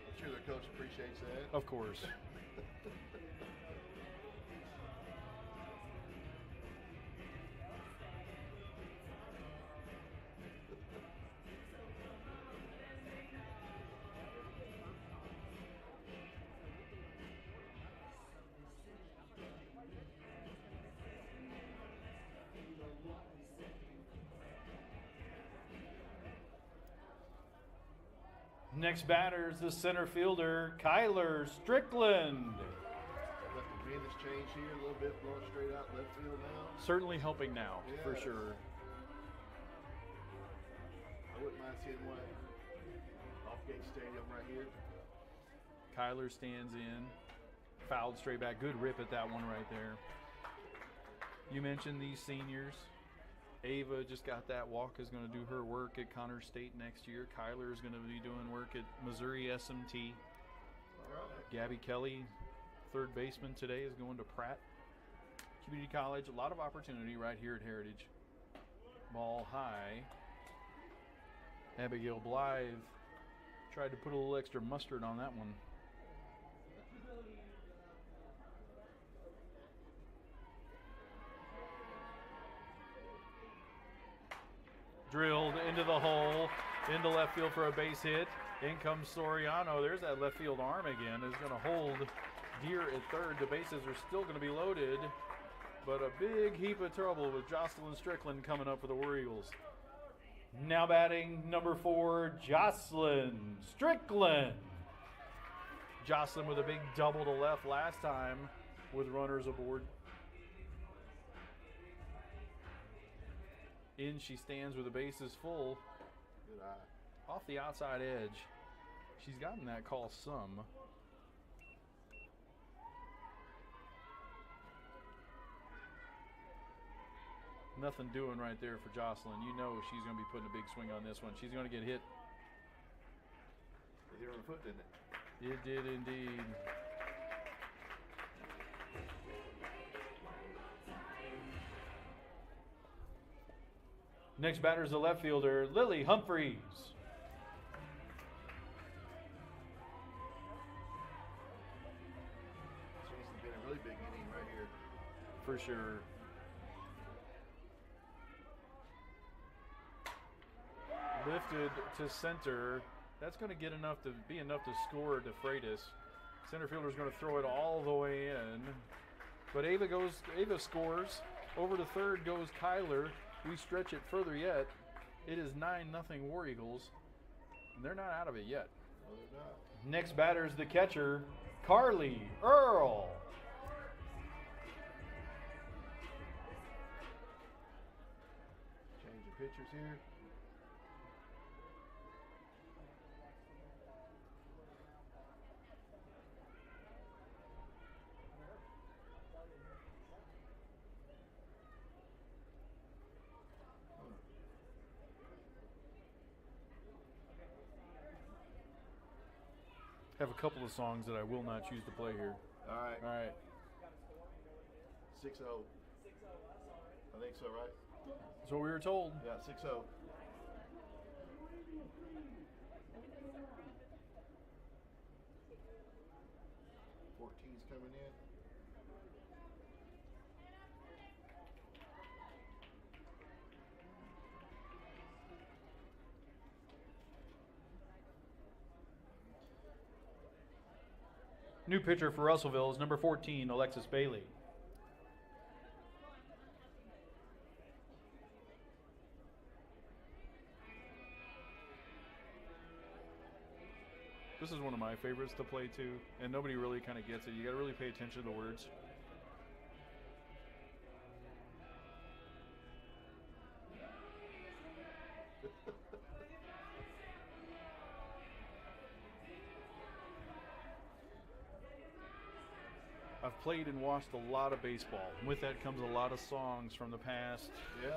Speaker 1: I'm sure their coach appreciates that.
Speaker 2: Of course. Next batter is the center fielder, Kyler Strickland.
Speaker 1: Let the wind has changed here a little bit, blowing straight out left field now.
Speaker 2: Certainly helping now, for
Speaker 1: Yeah.
Speaker 2: sure.
Speaker 1: I wouldn't mind seeing one off Gate Stadium right here.
Speaker 2: Kyler stands in, fouled straight back. Good rip at that one right there. You mentioned these seniors. Ava just got that walk, is going to do her work at Connors State next year. Kyler is going to be doing work at Missouri SMT.
Speaker 1: All right.
Speaker 2: Gabby Kelly, third baseman today, is going to Pratt Community College. A lot of opportunity right here at Heritage. Ball high. Abigail Blythe tried to put a little extra mustard on that one. Drilled into the hole, into left field for a base hit. In comes Soriano. There's that left field arm again. Is going to hold Deer at third. The bases are still going to be loaded, but a big heap of trouble with Jocelyn Strickland coming up for the War Eagles. Now batting number 4, Jocelyn Strickland. Jocelyn with a big double to left last time with runners aboard. In she stands with the bases full.
Speaker 1: Good eye.
Speaker 2: Off the outside edge. She's gotten that call some. Nothing doing right there for Jocelyn. You know she's going to be putting a big swing on this one. She's going to get hit.
Speaker 1: It hit her on the foot, didn't it?
Speaker 2: It did indeed. Next batter is the left fielder, Lily Humphreys.
Speaker 1: It's been a really big inning right here.
Speaker 2: For sure. Lifted to center. That's going to get enough to be enough to score DeFreitas. Center fielder's going to throw it all the way in. But Ava scores. Over to third goes Kyler. We stretch it further yet. It is 9-0 War Eagles. And they're not out of it yet.
Speaker 1: No, they're not.
Speaker 2: Next batter is the catcher, Carly Earl.
Speaker 1: Changing pitchers here.
Speaker 2: Have a couple of songs that I will not choose to play here.
Speaker 1: All right.
Speaker 2: All right.
Speaker 1: 6-0. I think so, right?
Speaker 2: That's what we were told.
Speaker 1: Yeah, 6-0. Fourteen's coming in.
Speaker 2: New pitcher for Russellville is number 14, Alexis Bailey. This is one of my favorites to play too, and nobody really kind of gets it. You got to really pay attention to the words. I've played and watched a lot of baseball. With that comes a lot of songs from the past.
Speaker 1: Yeah.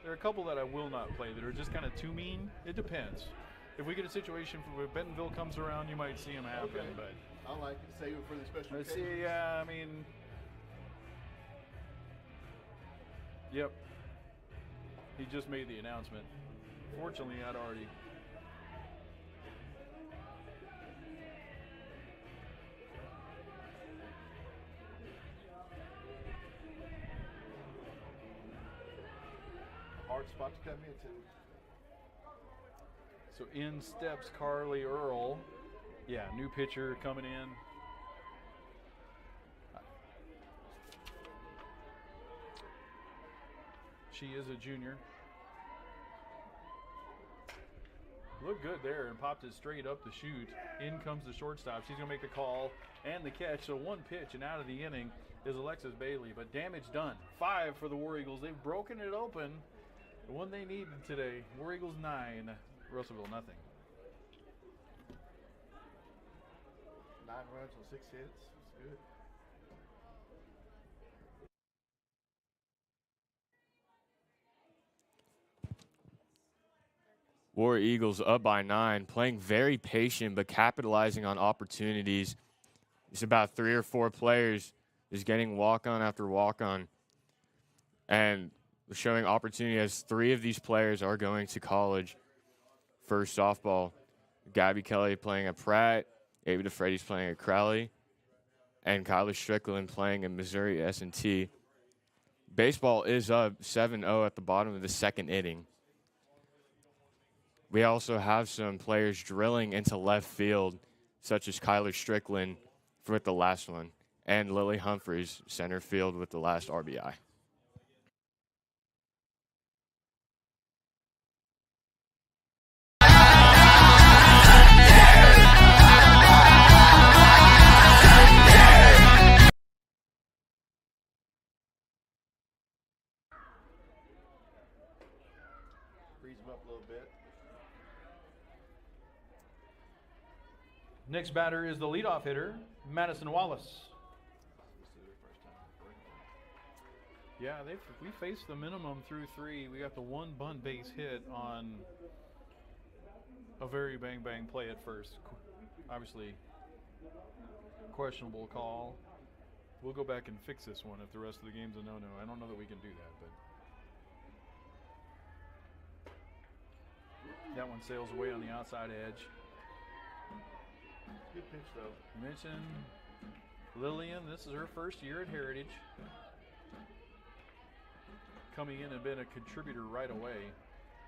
Speaker 2: There are a couple that I will not play that are just kind of too mean. It depends. If we get a situation where Bentonville comes around, you might see them happen.
Speaker 1: Okay.
Speaker 2: But
Speaker 1: I like it. Save it for the special
Speaker 2: let's
Speaker 1: occasion.
Speaker 2: see. Yeah, I mean, yep. He just made the announcement. Fortunately, I'd already.
Speaker 1: Hard spot to come into.
Speaker 2: So in steps Carly Earl. Yeah, new pitcher coming in. She is a junior. Looked good there and popped it straight up the chute. In comes the shortstop. She's going to make the call and the catch. So one pitch and out of the inning is Alexis Bailey. But damage done. 5 for the War Eagles. They've broken it open. The one they needed today. War Eagles 9, Russellville nothing.
Speaker 1: 9 runs on 6 hits. That's good.
Speaker 4: War Eagles up by 9, playing very patient but capitalizing on opportunities. It's about 3 or 4 players just getting walk-on after walk-on and showing opportunity as 3 of these players are going to college for softball. Gabby Kelly playing at Pratt, Ava DeFreddy's playing at Crowley, and Kyler Strickland playing at Missouri S&T. Baseball is up 7-0 at the bottom of the second inning. We also have some players drilling into left field, such as Kyler Strickland with the last one, and Lily Humphreys, center field, with the last RBI.
Speaker 1: Freeze them up a little bit.
Speaker 2: Next batter is the leadoff hitter, Madison Wallace.
Speaker 1: This is their first time.
Speaker 2: Yeah, we faced the minimum through 3. We got the one bunt base hit on a very bang play at first. Obviously, questionable call. We'll go back and fix this one if the rest of the game's a no-no. I don't know that we can do that, but that one sails away on the outside edge.
Speaker 1: Good pitch, though.
Speaker 2: You mentioned Lillian. This is her first year at Heritage. Coming in and been a contributor right away.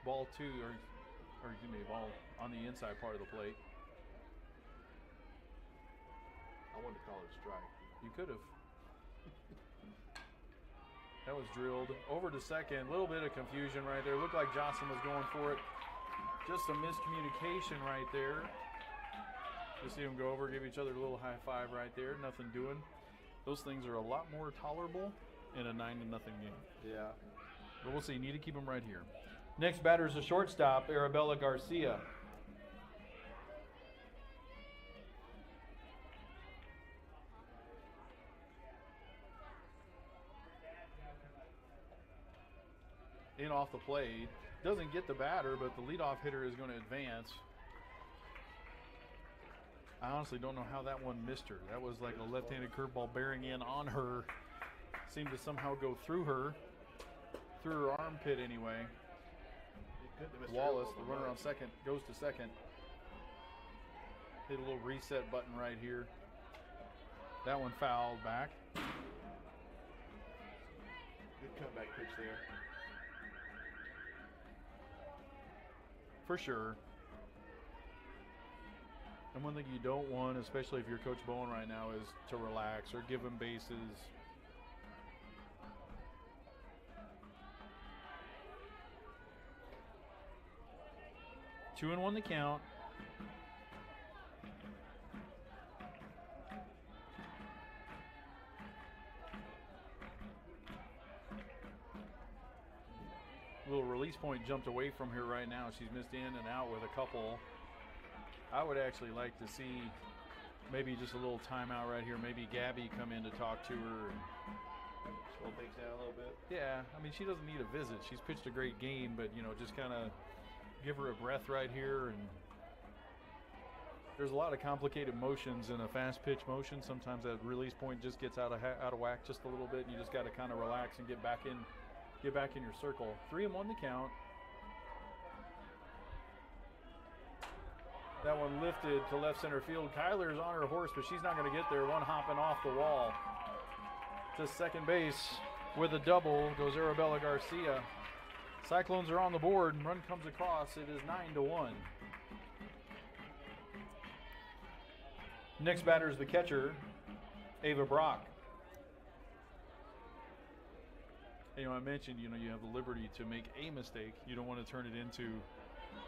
Speaker 2: Ball 2, or give me a ball on the inside part of the plate.
Speaker 1: I wanted to call it a strike.
Speaker 2: You could have. That was drilled over to second. A little bit of confusion right there. Looked like Johnson was going for it. Just a miscommunication right there. You see them go over, give each other a little high five right there. Nothing doing. Those things are a lot more tolerable in a 9-0 game.
Speaker 1: Yeah.
Speaker 2: But we'll see. Need to keep them right here. Next batter is a shortstop, Arabella Garcia. In off the plate. Doesn't get the batter, but the leadoff hitter is going to advance. I honestly don't know how that one missed her. That was like a left-handed curveball bearing in on her. Seemed to somehow go through her armpit anyway. Wallace, the runner on second, goes to second. Hit a little reset button right here. That one fouled back.
Speaker 1: Good comeback pitch there.
Speaker 2: For sure. And one thing you don't want, especially if you're Coach Bowen right now, is to relax or give him bases. Two and one the count. Little release point jumped away from her right now. She's missed in and out with a couple. I would actually like to see maybe just a little timeout right here. Maybe Gabby come in to talk to her. And
Speaker 1: slow things down a little bit.
Speaker 2: yeah, I mean, she doesn't need a visit. She's pitched a great game, but, you know, just kind of give her a breath right here. And there's a lot of complicated motions in a fast pitch motion. Sometimes that release point just gets out of whack just a little bit, and you just got to kind of relax and get back in your circle. 3-1 the count. That one lifted to left center field. Kyler's on her horse, but she's not going to get there. One hopping off the wall to second base with a double goes Arabella Garcia. Cyclones are on the board. Run comes across. It is 9-1. Next batter is the catcher, Ava Brock. You know, I mentioned, you know, you have the liberty to make a mistake. You don't want to turn it into,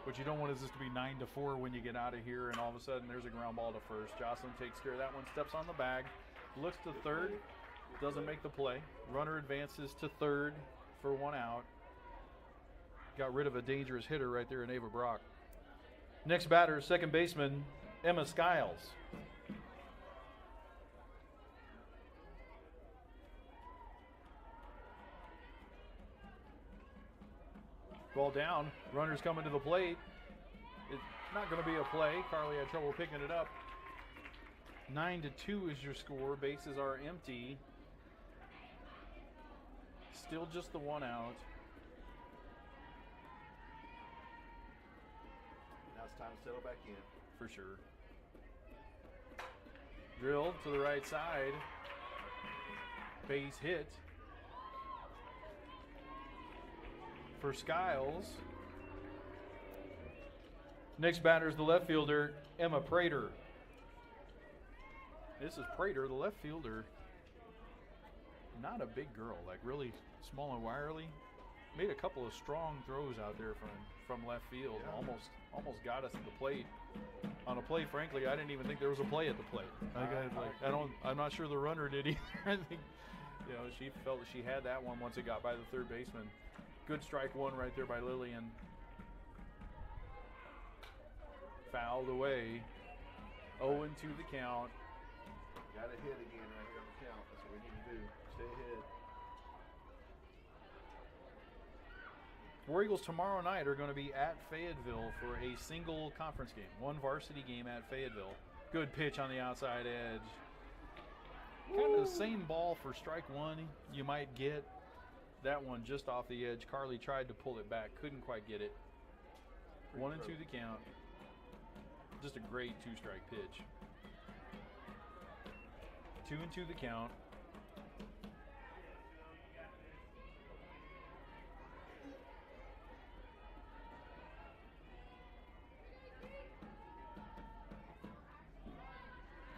Speaker 2: what you don't want is this to be 9-4 when you get out of here, and all of a sudden there's a ground ball to first. Jocelyn takes care of that one, steps on the bag, looks to third, doesn't make the play. Runner advances to third for one out. Got rid of a dangerous hitter right there in Ava Brock. Next batter, second baseman, Emma Skiles. Ball down, runners coming to the plate. It's not going to be a play. Carly had trouble picking it up. 9-2 is your score. Bases are empty. Still just the one out.
Speaker 1: Now it's time to settle back in.
Speaker 2: For sure. Drilled to the right side. Base hit. For Skiles. Next batter is the left fielder, Emma Prater. This is Prater, the left fielder. Not a big girl, like really small and wiry. Made a couple of strong throws out there from left field.
Speaker 1: Yeah.
Speaker 2: Almost got us at the plate. On a play, frankly, I didn't even think there was a play at the plate. I'm not sure the runner did either. I think, you know, she felt that she had that one once it got by the third baseman. Good strike one right there by Lillian. Fouled away. 0-2 the count.
Speaker 1: Got to hit again right here on the count. That's what we need to do. Stay ahead.
Speaker 2: War Eagles tomorrow night are going to be at Fayetteville for a single conference game. One varsity game at Fayetteville. Good pitch on the outside edge. Kind of the same ball for strike one you might get. That one just off the edge. Carly tried to pull it back. Couldn't quite get it. 1-2 the count. Just a great two-strike pitch. 2-2 the count.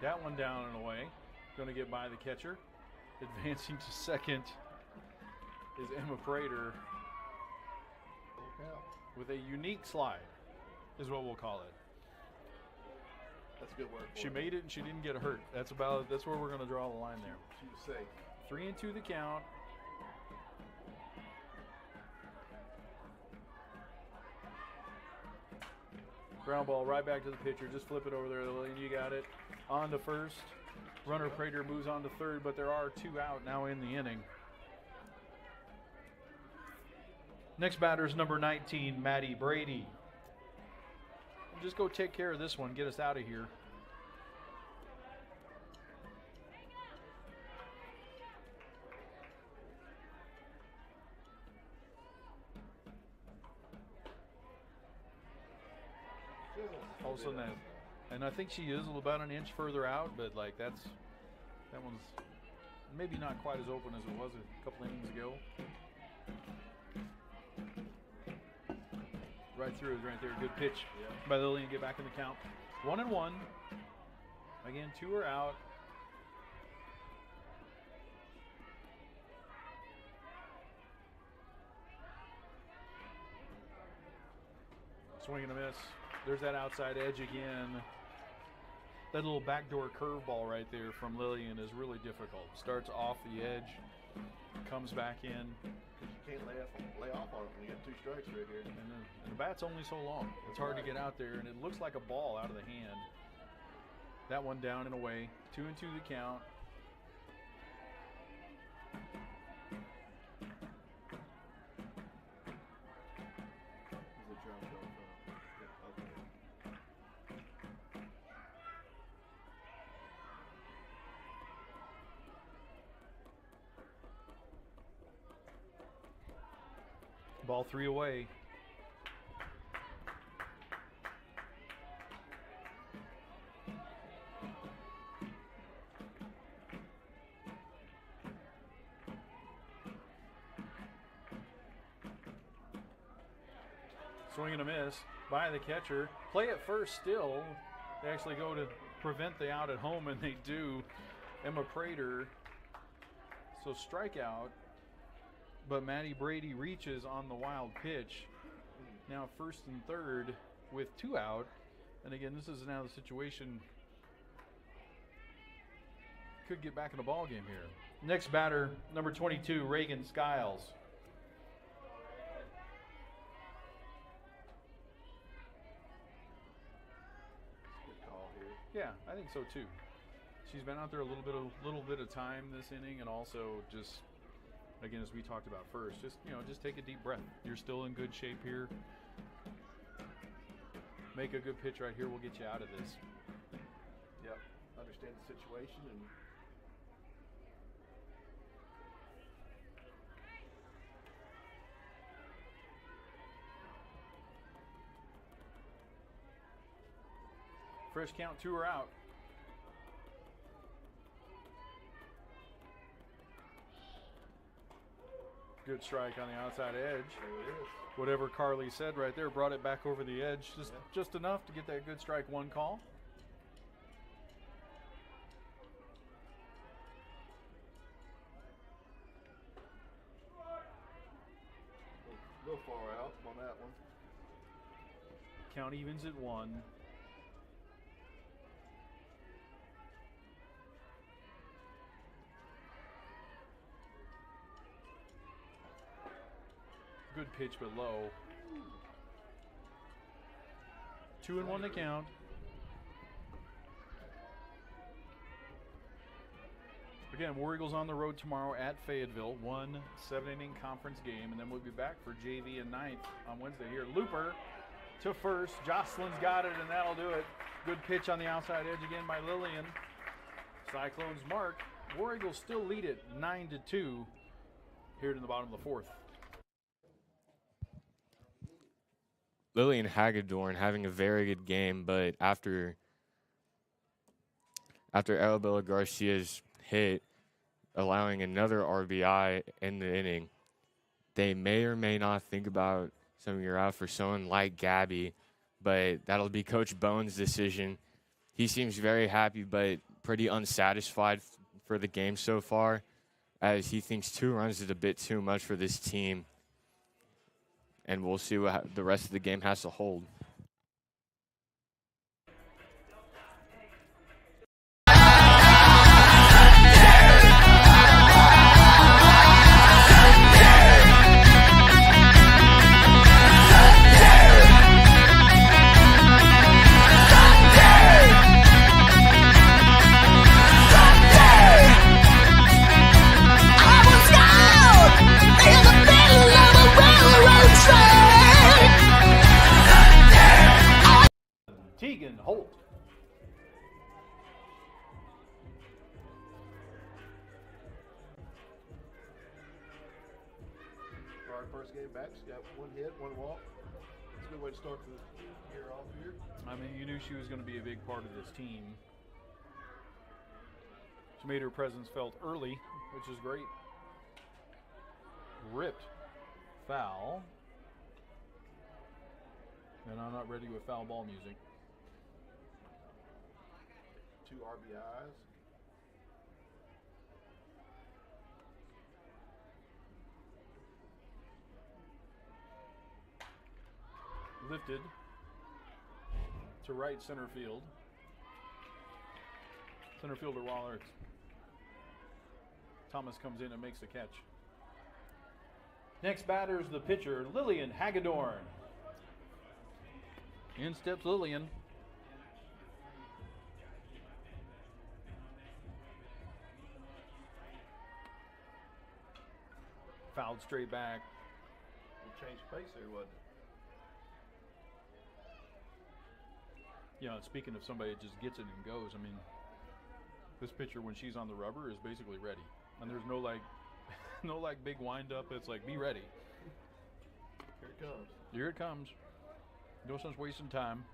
Speaker 2: That one down and away. Going to get by the catcher. Advancing to second is Emma Prater with a unique slide, is what we'll call it.
Speaker 1: That's good work.
Speaker 2: She made it and she didn't get hurt. That's where we're going to draw the line there.
Speaker 1: She was safe.
Speaker 2: 3-2 the count. Ground ball right back to the pitcher. Just flip it over there, Lillian. You got it. On to first. Runner Prater moves on to third, but there are two out now in the inning. Next batter is number 19, Maddie Brady. Just go take care of this one. Get us out of here. All of a sudden, and I think she is about an inch further out, but like that one's maybe not quite as open as it was a couple innings ago. Right through it right there. Good pitch by Lillian. Get back in the count. 1-1. Again, 2 are out. Swing and a miss. There's that outside edge again. That little backdoor curveball right there from Lillian is really difficult. Starts off the edge, comes back in.
Speaker 1: You can't lay off on it when you got 2 strikes right here.
Speaker 2: And the bat's only so long. It's hard to get out there, and it looks like a ball out of the hand. That one down and away. 2-2 the count. Ball 3 away. Swing and a miss by the catcher. Play at first still. They actually go to prevent the out at home, and they do. Emma Prater. So strikeout. But Maddie Brady reaches on the wild pitch. Now 1st and 3rd with 2 out. And again, this is now the situation. Could get back in the ball game here. Next batter, number 22, Reagan Skiles.
Speaker 1: Good call here.
Speaker 2: Yeah, I think so too. She's been out there a little bit of time this inning, and also just, again, as we talked about first, just take a deep breath. You're still in good shape here. Make a good pitch right here. We'll get you out of this.
Speaker 1: Yep. Understand the situation and.
Speaker 2: Fresh count, 2 are out. Good strike on the outside edge.
Speaker 1: There it is.
Speaker 2: Whatever Carly said right there brought it back over the edge. Just enough to get that good strike 1 call.
Speaker 1: A little far out on that one.
Speaker 2: Count evens at 1. Good pitch, but low. 2-1 to count. Again, War Eagles on the road tomorrow at Fayetteville. 1 7-inning conference game, and then we'll be back for JV and 9th on Wednesday here. Looper to first. Jocelyn's got it, and that'll do it. Good pitch on the outside edge again by Lillian. Cyclones mark. War Eagles still lead it 9-2 here in the bottom of the 4th.
Speaker 4: Lillian Hagedorn having a very good game, but after Arabella Garcia's hit, allowing another RBI in the inning, they may or may not think about sending her out for someone like Gabby, but that'll be Coach Bone's decision. He seems very happy, but pretty unsatisfied for the game so far, as he thinks 2 runs is a bit too much for this team. And we'll see what the rest of the game has to hold.
Speaker 2: Tegan Holt.
Speaker 1: For our first game back, she's got 1 hit, 1 walk. It's a good way to start the year off here.
Speaker 2: I mean, you knew she was going to be a big part of this team. She made her presence felt early, which is great. Ripped. Foul. And I'm not ready with foul ball music.
Speaker 1: 2 RBIs.
Speaker 2: Lifted to right center field. Center fielder Waller. Thomas comes in and makes the catch. Next batter is the pitcher, Lillian Hagedorn. In steps Lillian. Fouled straight back.
Speaker 1: It changed pace there, wasn't it?
Speaker 2: You know, speaking of somebody that just gets it and goes, I mean, this pitcher, when she's on the rubber, is basically ready. And there's no like, no like big wind up. It's like, be ready.
Speaker 1: Here it comes.
Speaker 2: Here it comes. No sense wasting time.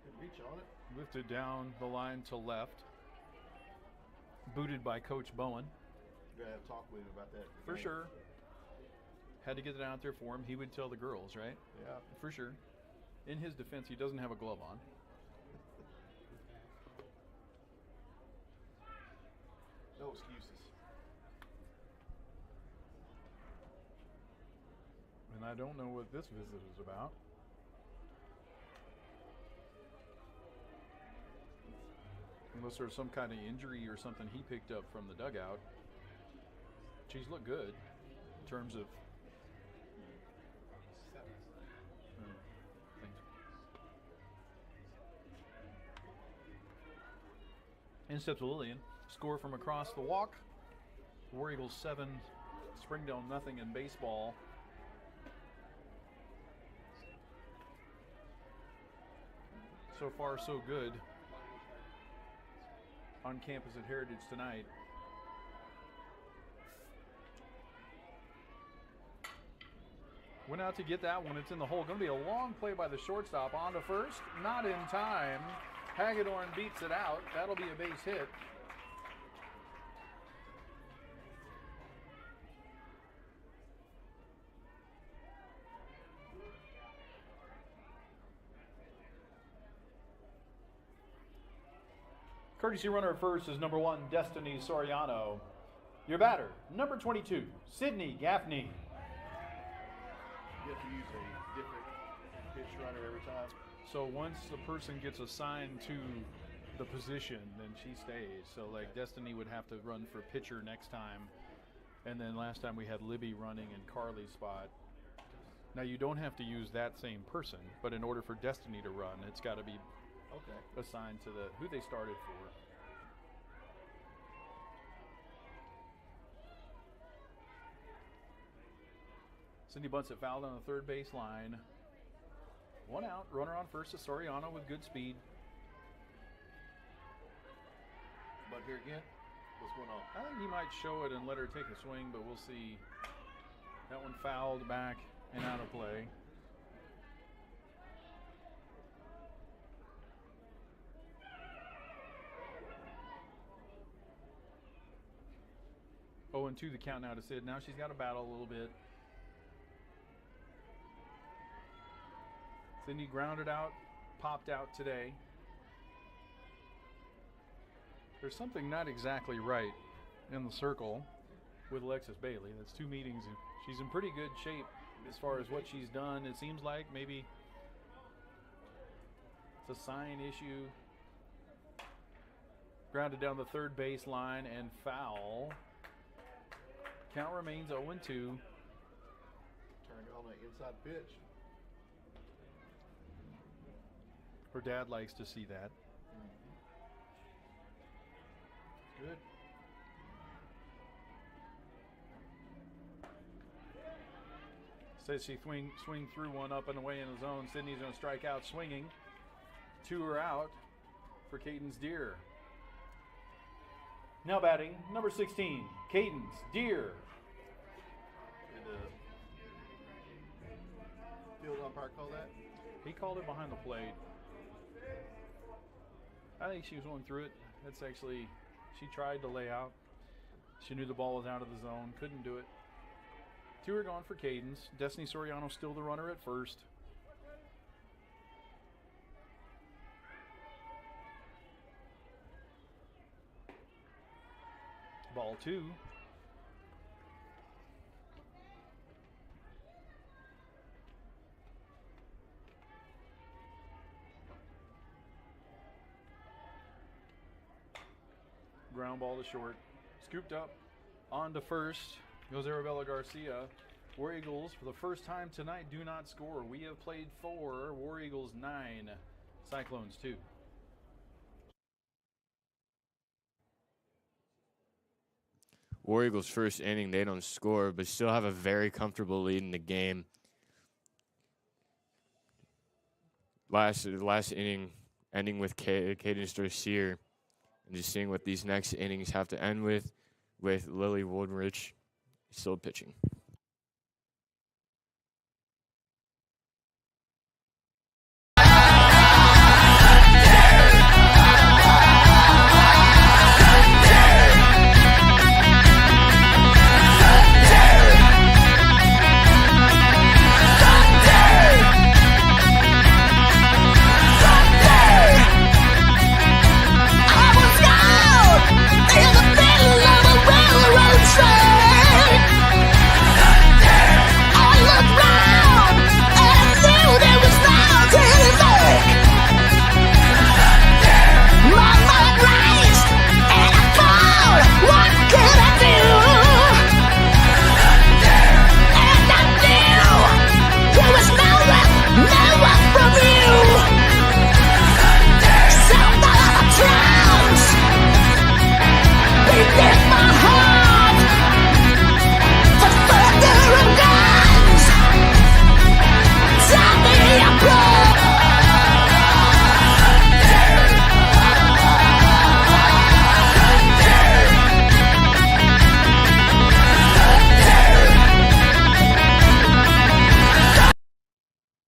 Speaker 1: Good reach on it.
Speaker 2: Lifted down the line to left. Booted by Coach Bowen.
Speaker 1: We're going to have to talk with him about that.
Speaker 2: For sure. Had to get it out there for him. He would tell the girls, right?
Speaker 1: Yeah.
Speaker 2: For sure. In his defense, he doesn't have a glove on.
Speaker 1: No excuses.
Speaker 2: And I don't know what this visit is about. Unless there's some kind of injury or something he picked up from the dugout. She's looked good in terms of in steps Lillian. Score from across the walk. War Eagles 7, Springdale nothing in baseball. So far, so good on campus at Heritage tonight. Went out to get that one. It's in the hole. Going to be a long play by the shortstop. On to first. Not in time. Hagedorn beats it out. That'll be a base hit. Courtesy runner at first is number 1, Destiny Soriano. Your batter, number 22, Sydney Gaffney.
Speaker 1: You have to use a different pitch runner every time.
Speaker 2: So once the person gets assigned to the position, then she stays. So like Destiny would have to run for pitcher next time. And then last time we had Libby running in Carly's spot. Now you don't have to use that same person, but in order for Destiny to run, it's got to be assigned to the who they started for. Cindy bunts it fouled on the third base line. 1 out, runner on first is Soriano with good speed.
Speaker 1: But here again, what's going on?
Speaker 2: I think he might show it and let her take a swing, but we'll see. That one fouled back and out of play. Oh, and 2 the count now to Sid. Now she's got to battle a little bit. Sydney grounded out, popped out today. There's something not exactly right in the circle with Alexis Bailey. That's 2 meetings. And she's in pretty good shape as far as what she's done. It seems like maybe it's a sign issue. Grounded down the third base line and foul. Count remains 0-2.
Speaker 1: Turning on that inside pitch.
Speaker 2: Her dad likes to see that.
Speaker 1: Good.
Speaker 2: Says she swing through one up and away in the zone. Sydney's going to strike out swinging. 2 are out for Cadence Deer. Now batting, number 16, Cadence Deer.
Speaker 1: Did the field umpire call that?
Speaker 2: He called it behind the plate. I think she was going through it. That's actually, she tried to lay out. She knew the ball was out of the zone, couldn't do it. 2 are gone for Cadence. Destiny Soriano still the runner at first. Ball 2. Ground ball to short. Scooped up. On to first. Goes Arabella Garcia. War Eagles, for the first time tonight, do not score. We have played 4. War Eagles 9. Cyclones 2.
Speaker 4: War Eagles' first inning, they don't score, but still have a very comfortable lead in the game. Last inning, ending with Cadence Dossier, and just seeing what these next innings have to end with Lily Woodrich still pitching.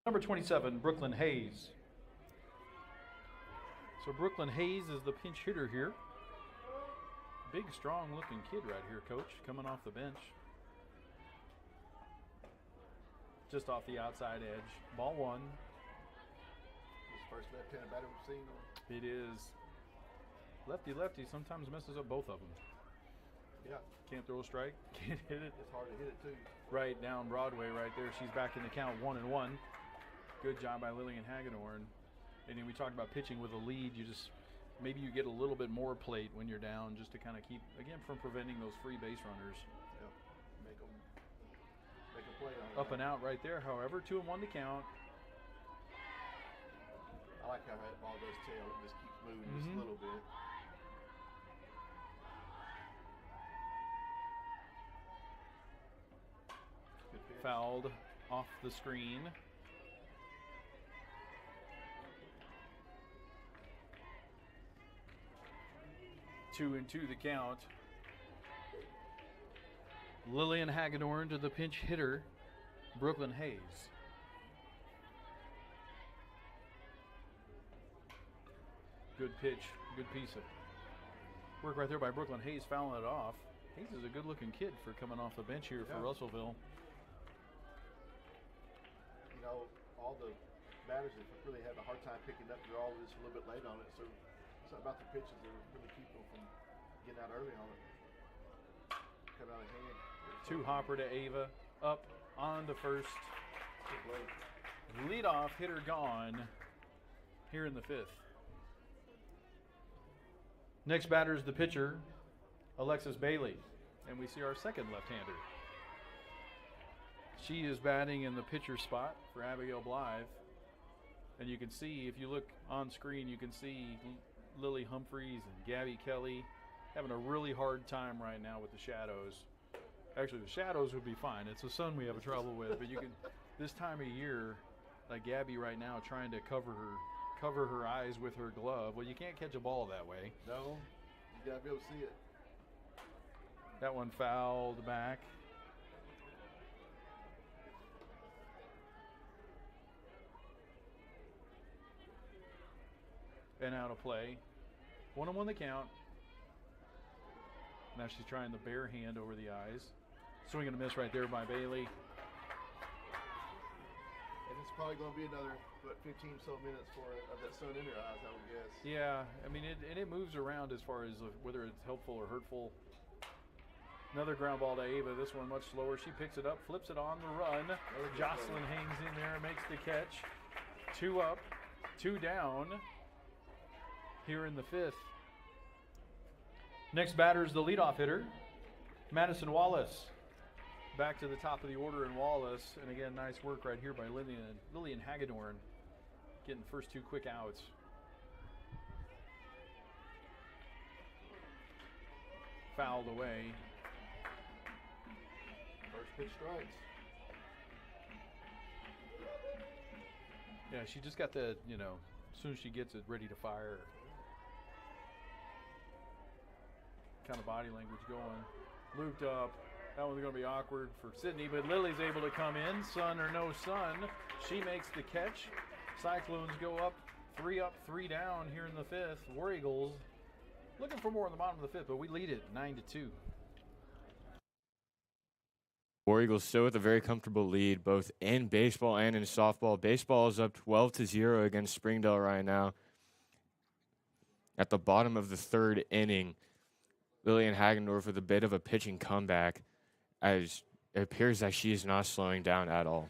Speaker 2: Number 27, Brooklyn Hayes. So Brooklyn Hayes is the pinch hitter here. Big, strong-looking kid right here, Coach, coming off the bench. Just off the outside edge. Ball 1.
Speaker 1: This first left-handed batter we've seen.
Speaker 2: It is lefty sometimes messes up both of them.
Speaker 1: Yeah.
Speaker 2: Can't throw a strike. Can't hit it.
Speaker 1: It's hard to hit it, too.
Speaker 2: Right down Broadway right there. She's back in the count 1-1. Good job by Lillian Hagedorn. And then we talked about pitching with a lead. You just, maybe you get a little bit more plate when you're down just to kind of keep, again, from preventing those free base runners.
Speaker 1: Yep. Make a play on it.
Speaker 2: Up and out right there, however. 2-1 to count.
Speaker 1: I like how that ball does tail. It just keeps moving just a little bit. Good pitch.
Speaker 2: Fouled off the screen. 2-2 the count. Lillian Hagedorn to the pinch hitter, Brooklyn Hayes. Good pitch, good piece of work right there by Brooklyn Hayes, fouling it off. Hayes is a good-looking kid for coming off the bench here for Russellville.
Speaker 1: You know, all the batters that really had a hard time picking up, they're all just a little bit late on it. So something about the pitches that really keep them from getting out early on it. Come out of hand.
Speaker 2: 2 hopper to Ava, up on to first.
Speaker 1: Good play.
Speaker 2: Leadoff hitter gone here in the 5th. Next batter is the pitcher, Alexis Bailey, and we see our second left-hander. She is batting in the pitcher spot for Abigail Blythe, and you can see, if you look on screen, you can see Lily Humphreys and Gabby Kelly having a really hard time right now with the shadows. Actually, the shadows would be fine. It's the sun we have a trouble with, but you can, this time of year, like Gabby right now, trying to cover her eyes with her glove. Well, you can't catch a ball that way.
Speaker 1: No, you gotta be able to see it.
Speaker 2: That one fouled back. And out of play. 1-1 the count. Now she's trying the bare hand over the eyes. Swing and a miss right there by Bailey.
Speaker 1: And it's probably going to be another, 15 so minutes for it, of that sun in her eyes, I would guess.
Speaker 2: Yeah, I mean, it moves around as far as whether it's helpful or hurtful. Another ground ball to Ava. This one much slower. She picks it up, flips it on the run. Jocelyn hangs in there, makes the catch. 2 up, 2 down here in the 5th. Next batter is the leadoff hitter, Madison Wallace. Back to the top of the order in Wallace. And again, nice work right here by Lillian Hagedorn. Getting the first 2 quick outs. Fouled away.
Speaker 1: First pitch strikes.
Speaker 2: Yeah, she just got the, as soon as she gets it, ready to fire. Kind of body language going. Looped up. That one's going to be awkward for Sydney, but Lily's able to come in. Sun or no sun. She makes the catch. Cyclones go up, 3 up, 3 down here in the 5th. War Eagles looking for more in the bottom of the 5th, but we lead it 9-2.
Speaker 4: War Eagles still with a very comfortable lead, both in baseball and in softball. Baseball is up 12-0 against Springdale right now. At the bottom of the 3rd inning, Lillian Hagendorf with a bit of a pitching comeback, as it appears that she is not slowing down at all.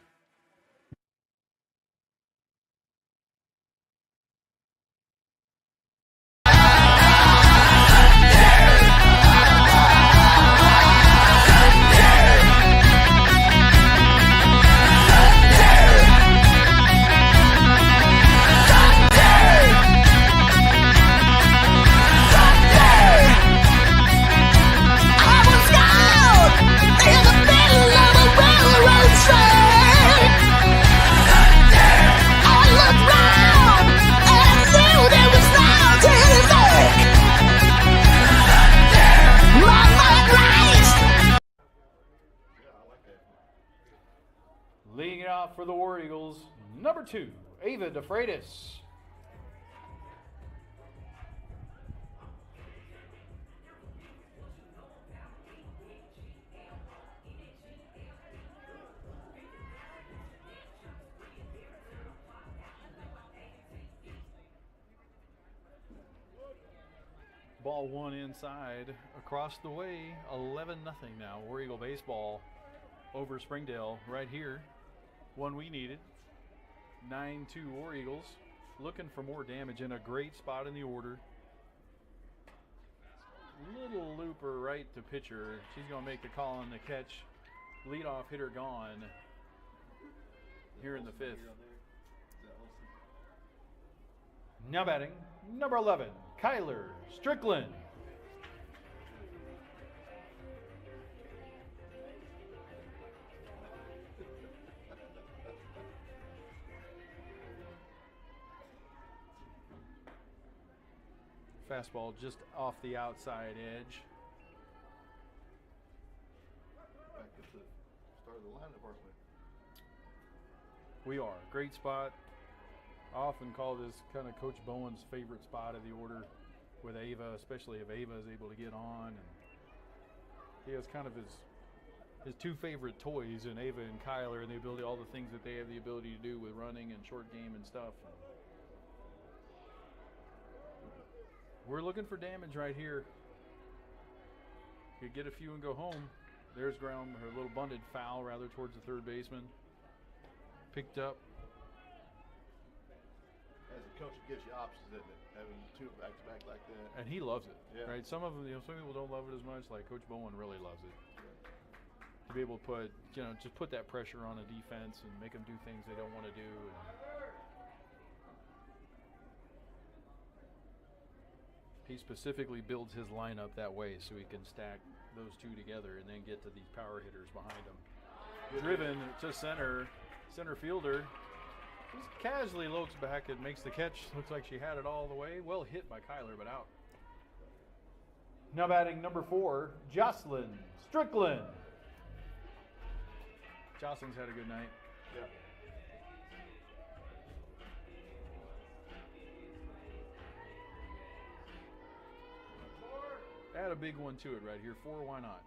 Speaker 2: Leading it off for the War Eagles, number 2, Ava DeFreitas. Ball 1 inside, across the way, 11-0 now. War Eagle baseball over Springdale right here. One we needed. 9-2 War Eagles. Looking for more damage in a great spot in the order. Little looper right to pitcher. She's going to make the call on the catch. Leadoff hitter gone here in the 5th. Now batting, number 11, Kyler Strickland. Fastball just off the outside edge.
Speaker 1: Back at the start of the lineup, aren't we?
Speaker 2: We are. Great spot. I often call this kind of Coach Bowen's favorite spot of the order with Ava, especially if Ava is able to get on. And he has kind of his 2 favorite toys in Ava and Kyler, and the ability, all the things that they have the ability to do with running and short game and stuff. We're looking for damage right here. Could get a few and go home. There's ground, her little bunted foul rather towards the 3rd baseman. Picked up.
Speaker 1: As a coach, it gives you options, doesn't it? Having 2 back-to-back like that.
Speaker 2: And he loves it,
Speaker 1: Yeah.
Speaker 2: right? Some of them, some people don't love it as much. Like Coach Bowen really loves it. To be able to put, just put that pressure on a defense and make them do things they don't want to do. He specifically builds his lineup that way so he can stack those 2 together and then get to these power hitters behind him. Driven to center fielder. Just casually looks back and makes the catch. Looks like she had it all the way. Well hit by Kyler, but out. Now batting number 4, Jocelyn Strickland. Jocelyn's had a good night.
Speaker 1: Yeah.
Speaker 2: Add a big one to it right here. 4, why not?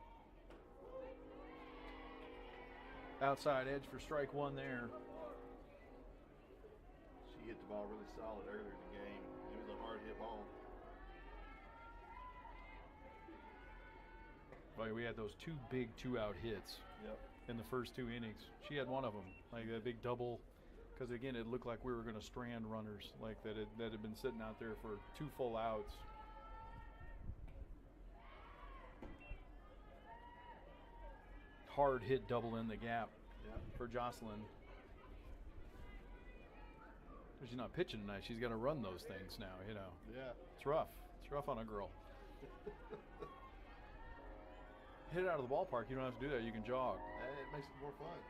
Speaker 2: Outside edge for strike one there.
Speaker 1: She hit the ball really solid earlier in the game. It was a hard hit ball.
Speaker 2: Like we had those two big 2-out hits
Speaker 1: Yep.
Speaker 2: in the first 2 innings. She had one of them, like that big double. Because again, it looked like we were going to strand runners, like that had been sitting out there for 2 full outs. Hard hit double in the gap for Jocelyn. She's not pitching tonight. She's got to run those things now, you know.
Speaker 1: Yeah.
Speaker 2: It's rough. It's rough on a girl. Hit it out of the ballpark. You don't have to do that. You can jog.
Speaker 1: And it makes it more fun.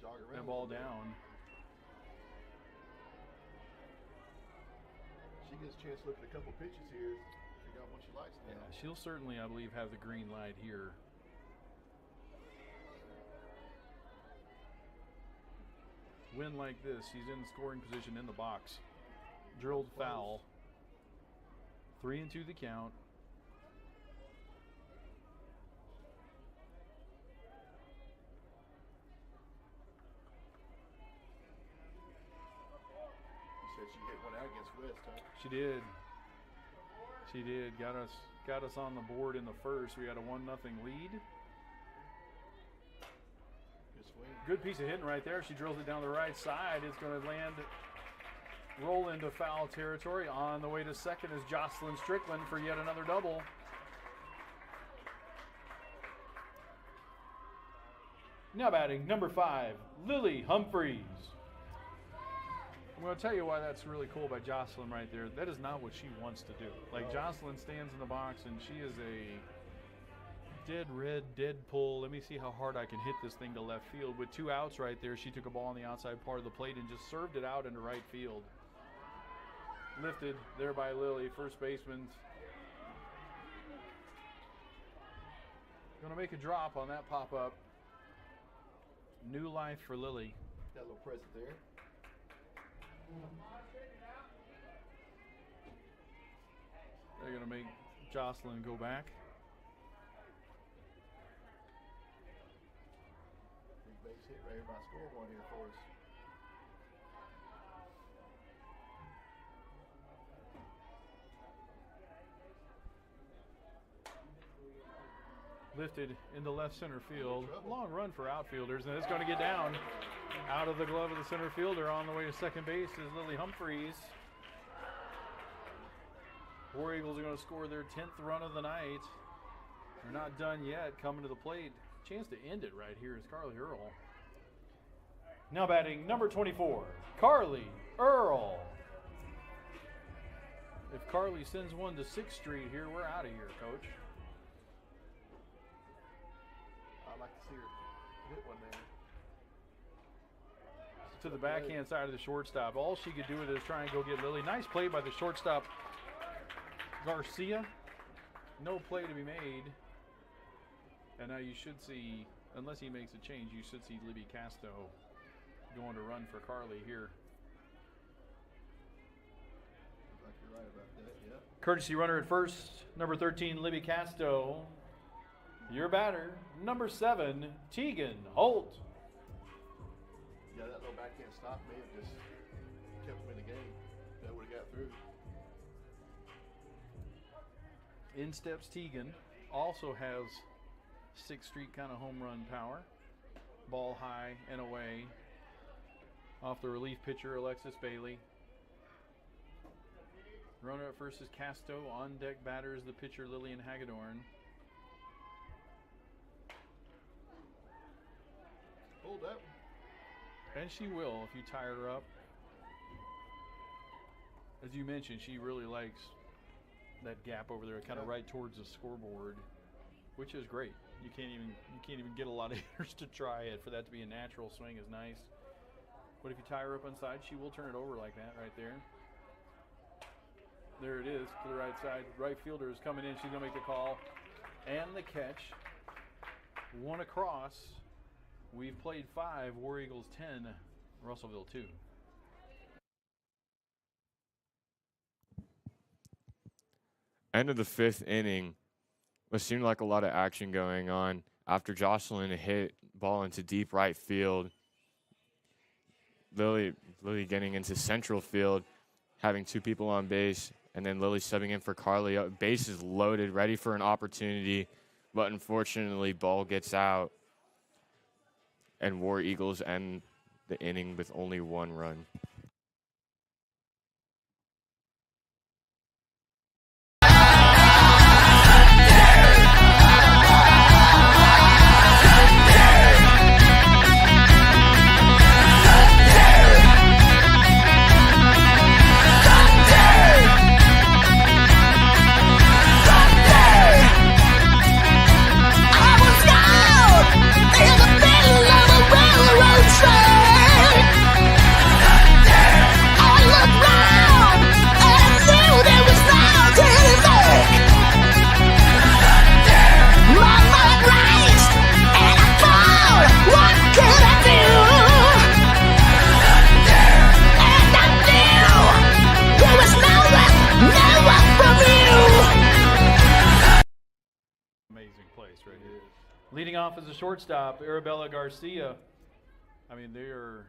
Speaker 1: Jog around.
Speaker 2: That ball down.
Speaker 1: She gets a chance to look at a couple pitches here, figure out what she likes now.
Speaker 2: Yeah, she'll certainly, I believe, have the green light here. Win like this, she's in scoring position in the box. Drilled foul. 3-2 the count.
Speaker 1: You said she hit one out against West, huh?
Speaker 2: She did. She did. Got us on the board in the first. We got a 1-0 lead.
Speaker 1: Good swing.
Speaker 2: Good piece of hitting right there. She drills it down the right side. It's going to roll into foul territory. On the way to second is Jocelyn Strickland for yet another double. Now batting, number 5, Lily Humphreys. I'm going to tell you why that's really cool by Jocelyn right there. That is not what she wants to do. Like, Jocelyn stands in the box, and she is a dead red, dead pull. Let me see how hard I can hit this thing to left field. With 2 outs right there, she took a ball on the outside part of the plate and just served it out into right field. Lifted there by Lily, first baseman. Going to make a drop on that pop-up. New life for Lily.
Speaker 1: Got a little present there.
Speaker 2: They're going to make Jocelyn go back.
Speaker 1: Big base hit right here by scoreboard here for us.
Speaker 2: Lifted into left center field. Long run for outfielders, and it's going to get down. Out of the glove of the center fielder. On the way to second base is Lily Humphreys. War Eagles are going to score their 10th run of the night. They're not done yet. Coming to the plate. Chance to end it right here is Carly Earl. Now batting number 24, Carly Earl. If Carly sends one to 6th Street here, we're out of here, Coach.
Speaker 1: I'd like to see her hit one there.
Speaker 2: To the backhand side of the shortstop. All she could do with it is try and go get Lily. Nice play by the shortstop, Garcia. No play to be made. And now you should see, unless he makes a change, you should see Libby Casto going to run for Carly here.
Speaker 1: Looks like you're right about that, yeah.
Speaker 2: Courtesy runner at first, number 13, Libby Casto. Your batter, number 7, Tegan Holt.
Speaker 1: Yeah, that little backhand stop may have just kept them in the game. That would have got through.
Speaker 2: In steps Tegan. Also has 6th Street kind of home run power. Ball high and away. Off the relief pitcher, Alexis Bailey. Runner at first is Casto. On deck batter is the pitcher, Lillian Hagedorn.
Speaker 1: Hold up.
Speaker 2: And she will if you tie her up. As you mentioned, she really likes that gap over there, kind of right towards the scoreboard, which is great. You can't even get a lot of hitters to try it. For that to be a natural swing is nice. But if you tie her up inside, she will turn it over like that right there. There it is to the right side. Right fielder is coming in. She's going to make the call. And the catch. 1 across. We've played 5. War Eagles 10. Russellville 2.
Speaker 4: End of the 5th inning. It seemed like a lot of action going on after Jocelyn hit ball into deep right field. Lily getting into central field, having 2 people on base, and then Lily subbing in for Carly. Bases loaded, ready for an opportunity, but unfortunately, ball gets out, and War Eagles end the inning with only 1 run.
Speaker 2: Leading off as a shortstop, Arabella Garcia. I mean, they are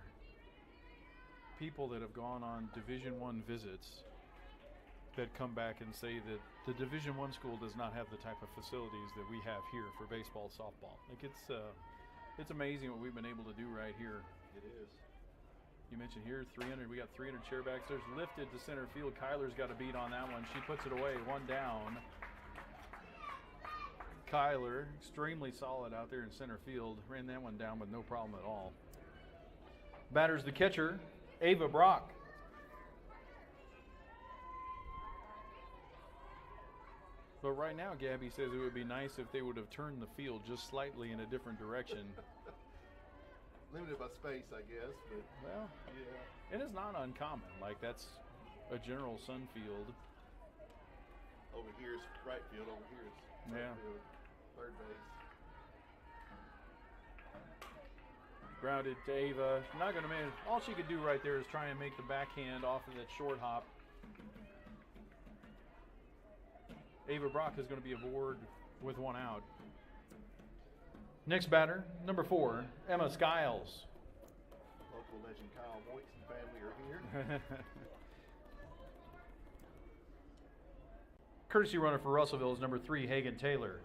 Speaker 2: people that have gone on Division I visits that come back and say that the Division I school does not have the type of facilities that we have here for baseball, softball. Like it's amazing what we've been able to do right here.
Speaker 1: It is.
Speaker 2: You mentioned here 300. We got 300 chairbacks. There's lifted to center field. Kyler's got a beat on that one. She puts it away. 1 down. Kyler, extremely solid out there in center field. Ran that one down with no problem at all. Batters the catcher, Ava Brock. But right now, Gabby says it would be nice if they would have turned the field just slightly in a different direction.
Speaker 1: Limited by space, I guess, but
Speaker 2: well,
Speaker 1: yeah.
Speaker 2: And it's not uncommon. Like, that's a general sun field.
Speaker 1: Over here is right field, over here is right field. Third base.
Speaker 2: Grounded to Ava. Not going to manage. All she could do right there is try and make the backhand off of that short hop. Ava Brock is going to be aboard with 1 out. Next batter, number 4, Emma Skiles.
Speaker 1: Local legend Kyle Moitz and family are here.
Speaker 2: Courtesy runner for Russellville is number 3, Hagen Taylor.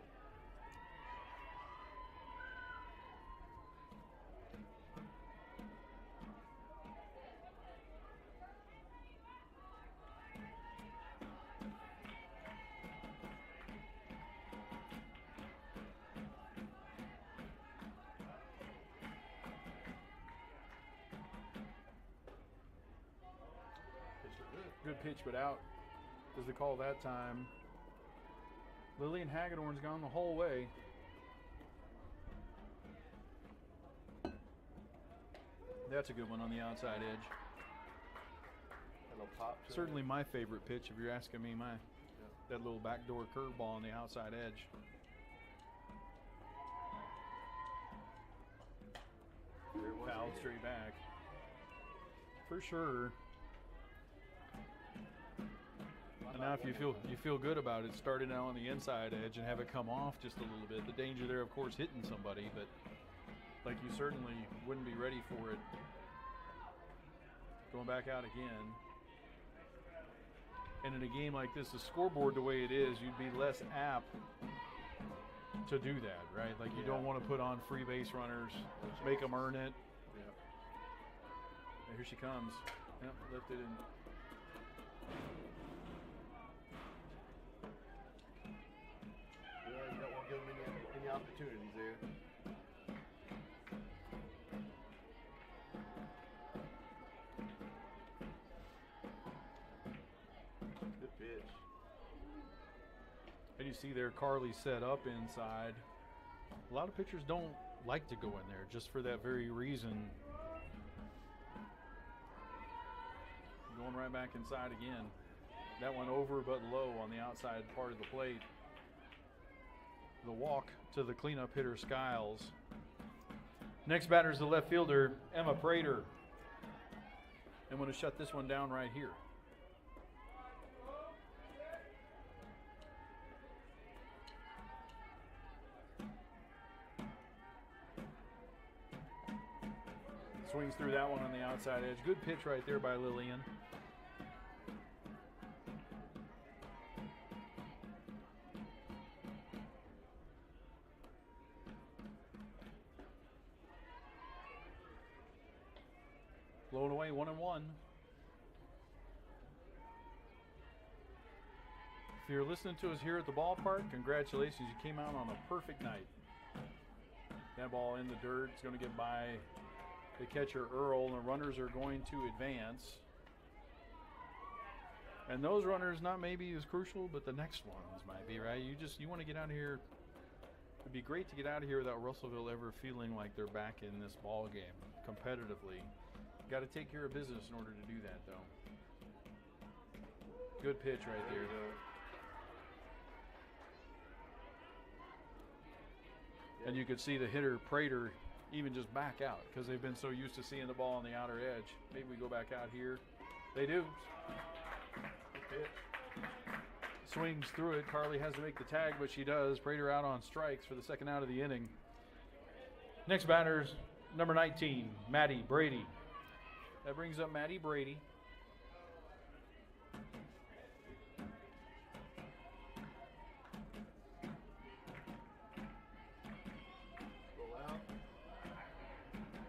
Speaker 2: Good pitch, but out is the call that time. Lillian Hagedorn's gone the whole way. That's a good one on the outside edge.
Speaker 1: A little pop to
Speaker 2: Certainly my favorite pitch, if you're asking me. That little backdoor curveball on the outside edge. Foul straight back. For sure. And now if you feel good about it, starting out on the inside edge and have it come off just a little bit. The danger there, of course, hitting somebody, but like you certainly wouldn't be ready for it. Going back out again. And in a game like this, the scoreboard the way it is, you'd be less apt to do that, right? Like you don't want to put on free base runners, make them earn it. Here she comes. Yep, lifted in.
Speaker 1: You don't want to give them any opportunities there. Good pitch.
Speaker 2: And you see there Carly set up inside. A lot of pitchers don't like to go in there just for that very reason. Going right back inside again. That one over but low on the outside part of the plate. The walk to the cleanup hitter, Skiles. Next batter is the left fielder, Emma Prater. I'm going to shut this one down right here. Swings through that one on the outside edge. Good pitch right there by Lillian. Blown away, 1-1. If you're listening to us here at the ballpark, congratulations, you came out on a perfect night. That ball in the dirt, it's going to get by the catcher Earl, and the runners are going to advance. And those runners not maybe as crucial, but the next ones might be, right? You want to get out of here. It'd be great to get out of here without Russellville ever feeling like they're back in this ball game competitively. Got to take care of business in order to do that, though. Good pitch right there. And you could see the hitter, Prater, even just back out because they've been so used to seeing the ball on the outer edge. Maybe we go back out here. They do. Swings through it. Carly has to make the tag, but she does. Prater out on strikes for the second out of the inning. Next batter's number 19, Maddie Brady. That brings up Maddie Brady.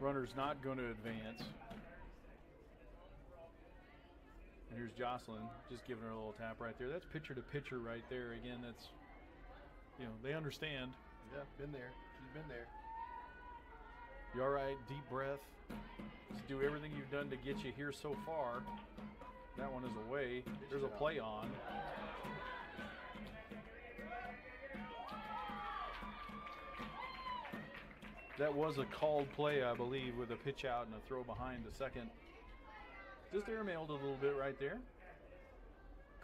Speaker 2: Runner's not going to advance. And here's Jocelyn just giving her a little tap right there. That's pitcher to pitcher right there. Again, that's, they understand.
Speaker 1: Yeah, been there. She's been there.
Speaker 2: You all right? Deep breath. Just do everything you've done to get you here so far. That one is away. There's a play on. That was a called play, I believe, with a pitch out and a throw behind the second. Just airmailed a little bit right there.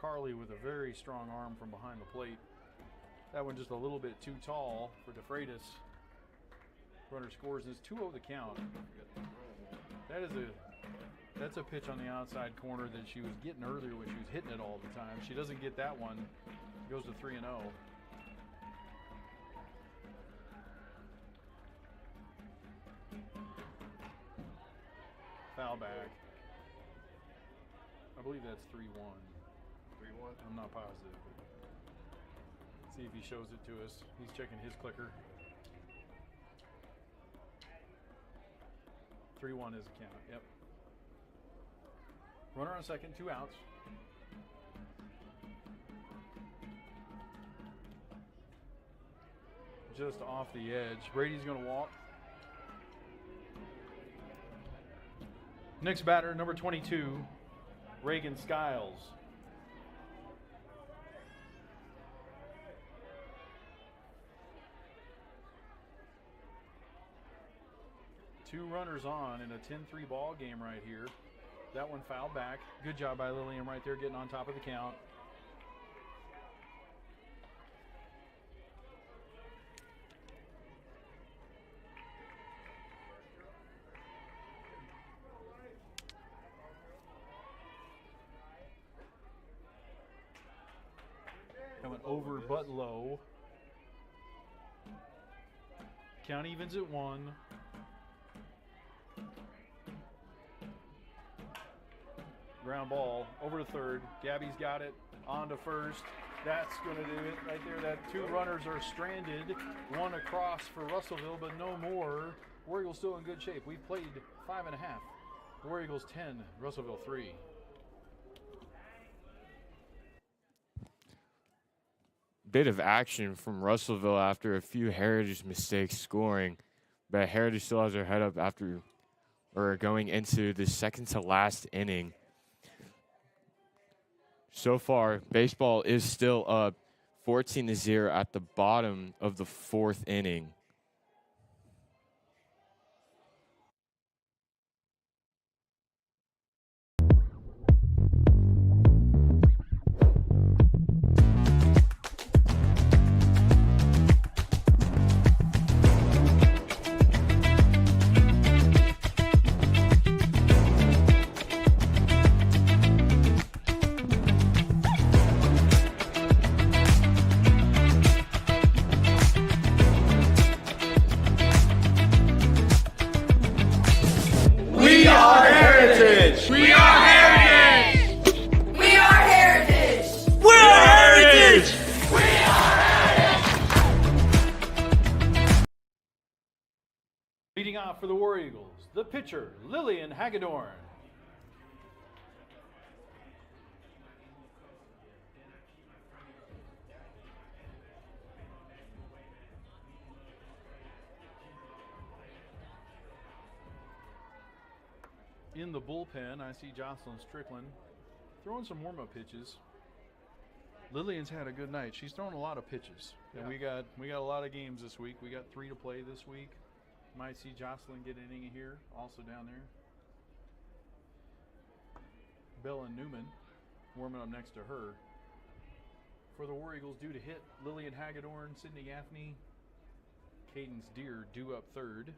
Speaker 2: Carly with a very strong arm from behind the plate. That one just a little bit too tall for DeFreitas. Runner scores, and it's 2-0 the count. That's a pitch on the outside corner that she was getting earlier when she was hitting it all the time. She doesn't get that one. Goes to 3-0. Foul back. I believe that's 3-1.
Speaker 1: 3-1?
Speaker 2: I'm not positive. See if he shows it to us. He's checking his clicker. 3-1 is the count. Yep. Runner on second, 2 outs. Just off the edge. Brady's going to walk. Next batter, number 22, Reagan Skiles. Two runners on in a 10-3 ball game right here. That one fouled back. Good job by Lillian right there getting on top of the count. Coming over but low. Count evens at 1. Ground ball over to third. Gabby's got it on to first. That's going to do it right there. That 2 runners are stranded. 1 across for Russellville, but no more. War Eagles still in good shape. We've played 5.5. War Eagles 10, Russellville 3.
Speaker 4: Bit of action from Russellville after a few Heritage mistakes scoring, but Heritage still has their head up after or going into the second to last inning. So far, baseball is still up 14-0 at the bottom of the 4th inning.
Speaker 2: for the War Eagles, the pitcher, Lillian Hagedorn. In the bullpen, I see Jocelyn Strickland throwing some warm-up pitches. Lillian's had a good night. She's thrown a lot of pitches. And we got a lot of games this week. We got 3 to play this week. Might see Jocelyn get an inning here, also down there. Bella Newman warming up next to her. For the War Eagles, due to hit, Lillian Hagedorn, Sydney Gaffney, Cadence Deere due up third.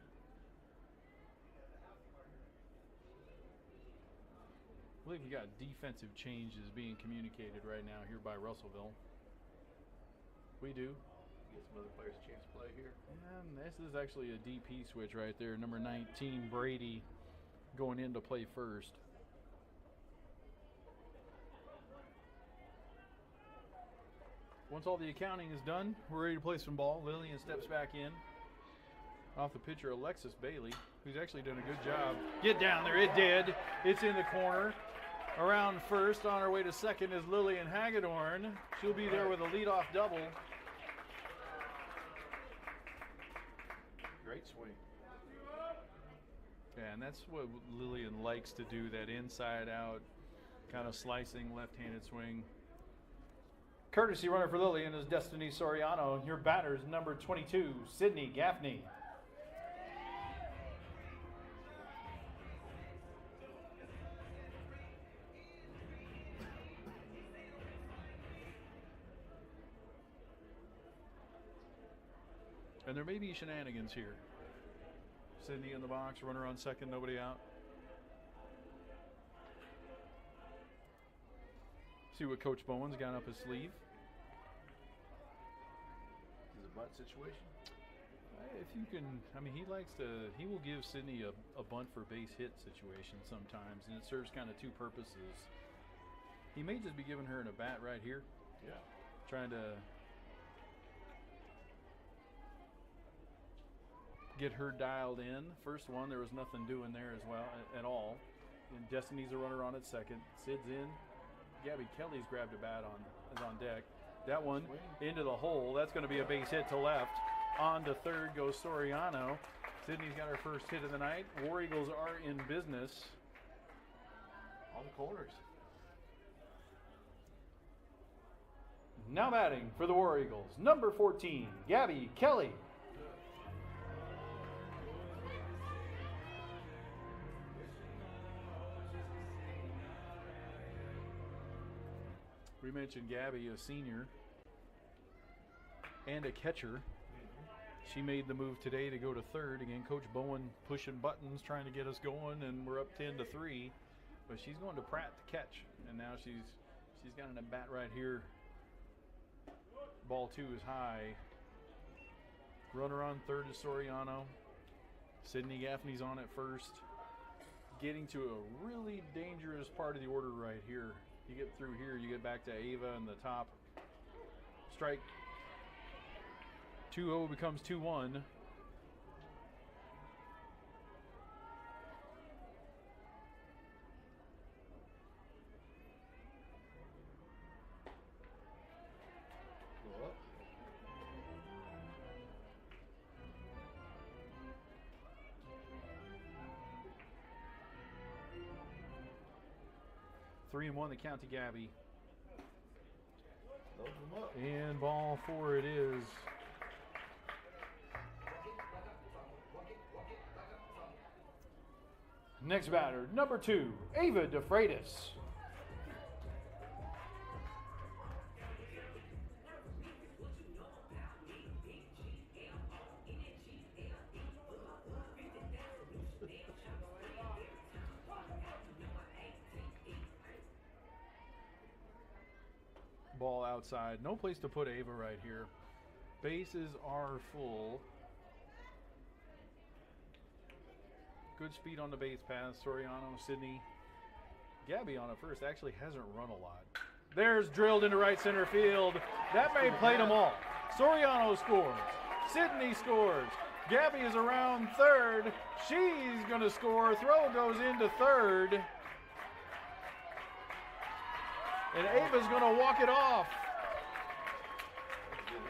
Speaker 2: I believe we got defensive changes being communicated right now here by Russellville. We do.
Speaker 1: Get some other players a chance to play here.
Speaker 2: And this is actually a DP switch right there. Number 19, Brady, going in to play first. Once all the accounting is done, we're ready to play some ball. Lillian steps back in. Off the pitcher, Alexis Bailey, who's actually done a good job. Get down there, it did. It's in the corner. Around first, on her way to second is Lillian Hagedorn. She'll be there with a leadoff double.
Speaker 1: Great swing.
Speaker 2: Yeah, and that's what Lillian likes to do, that inside-out kind of slicing left-handed swing. Courtesy runner for Lillian is Destiny Soriano. Your batter's number 22, Sydney Gaffney. And there may be shenanigans here. Sydney in the box, runner on second, nobody out. See what Coach Bowen's got up his sleeve.
Speaker 1: Is it a bunt situation?
Speaker 2: If you can, I mean, he will give Sydney a bunt for base hit situation sometimes, and it serves kind of two purposes. He may just be giving her an at-bat right here.
Speaker 1: Yeah.
Speaker 2: Trying to get her dialed in. First one, there was nothing doing there as well at all. And Destiny's a runner on at second. Sid's in. Gabby Kelly's grabbed a bat is on deck. That one into the hole. That's going to be a base hit to left. On to third goes Soriano. Sydney's got her first hit of the night. War Eagles are in business.
Speaker 1: On the corners.
Speaker 2: Now batting for the War Eagles, number 14, Gabby Kelly. We mentioned Gabby, a senior and a catcher. She made the move today to go to third. Again, Coach Bowen pushing buttons, trying to get us going, and we're up 10-3. But she's going to Pratt to catch, and now she's got an at-bat right here. Ball 2 is high. Runner on third is Soriano. Sydney Gaffney's on at first. Getting to a really dangerous part of the order right here. You get through here, you get back to Ava in the top. Strike. 2-0 becomes 2-1.
Speaker 1: Go up.
Speaker 2: Three and one, the count to Gabby.
Speaker 1: Load them up.
Speaker 2: And ball 4 it is. Next batter, number 2, Ava DeFreitas. Ball outside. No place to put Ava right here. Bases are full. Good speed on the base pass. Soriano, Sydney. Gabby on it first actually hasn't run a lot. There's drilled into right center field. That may play them all. Soriano scores. Sydney scores. Gabby is around third. She's going to score. Throw goes into third. And Ava's going to walk it off.
Speaker 1: That's a good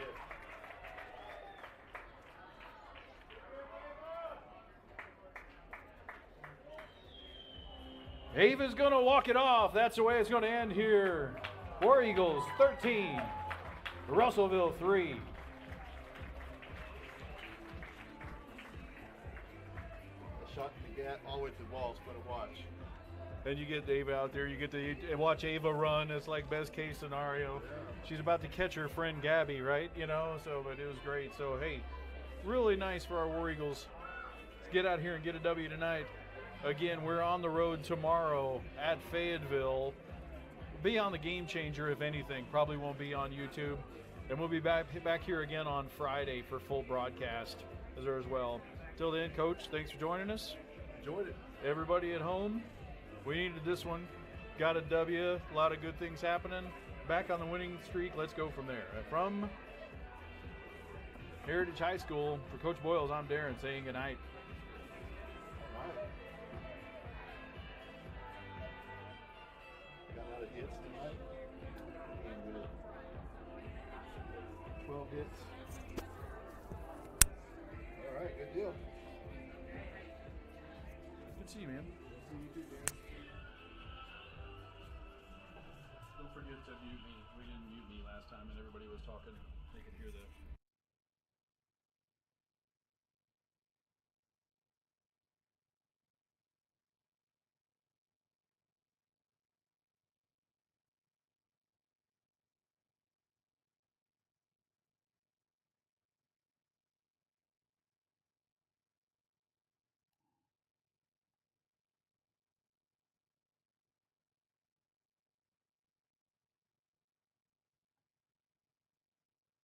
Speaker 1: hit.
Speaker 2: Ava's going to walk it off. That's the way it's going to end here. War Eagles 13, Russellville 3.
Speaker 1: A shot to the gap all the way to the wall. It's going to watch.
Speaker 2: Then you get Ava out there. You get to watch Ava run. It's like best case scenario. She's about to catch her friend Gabby, right? You know, so but it was great. So hey, really nice for our War Eagles to get out here and get a W tonight. Again, we're on the road tomorrow at Fayetteville. Be on the Game Changer if anything. Probably won't be on YouTube. And we'll be back here again on Friday for full broadcast as well. Till then, Coach, thanks for joining us.
Speaker 1: Enjoyed it.
Speaker 2: Everybody at home, we needed this one. Got a W. A lot of good things happening. Back on the winning streak. Let's go from there. From Heritage High School, for Coach Boyles, I'm Darren saying goodnight.
Speaker 1: Got a lot of hits tonight. And with 12 hits. All right, good deal.
Speaker 2: Good to see you, man.
Speaker 1: See you too, Darren.
Speaker 2: Don't forget to mute me. We didn't mute me last time, and everybody was talking. They could hear the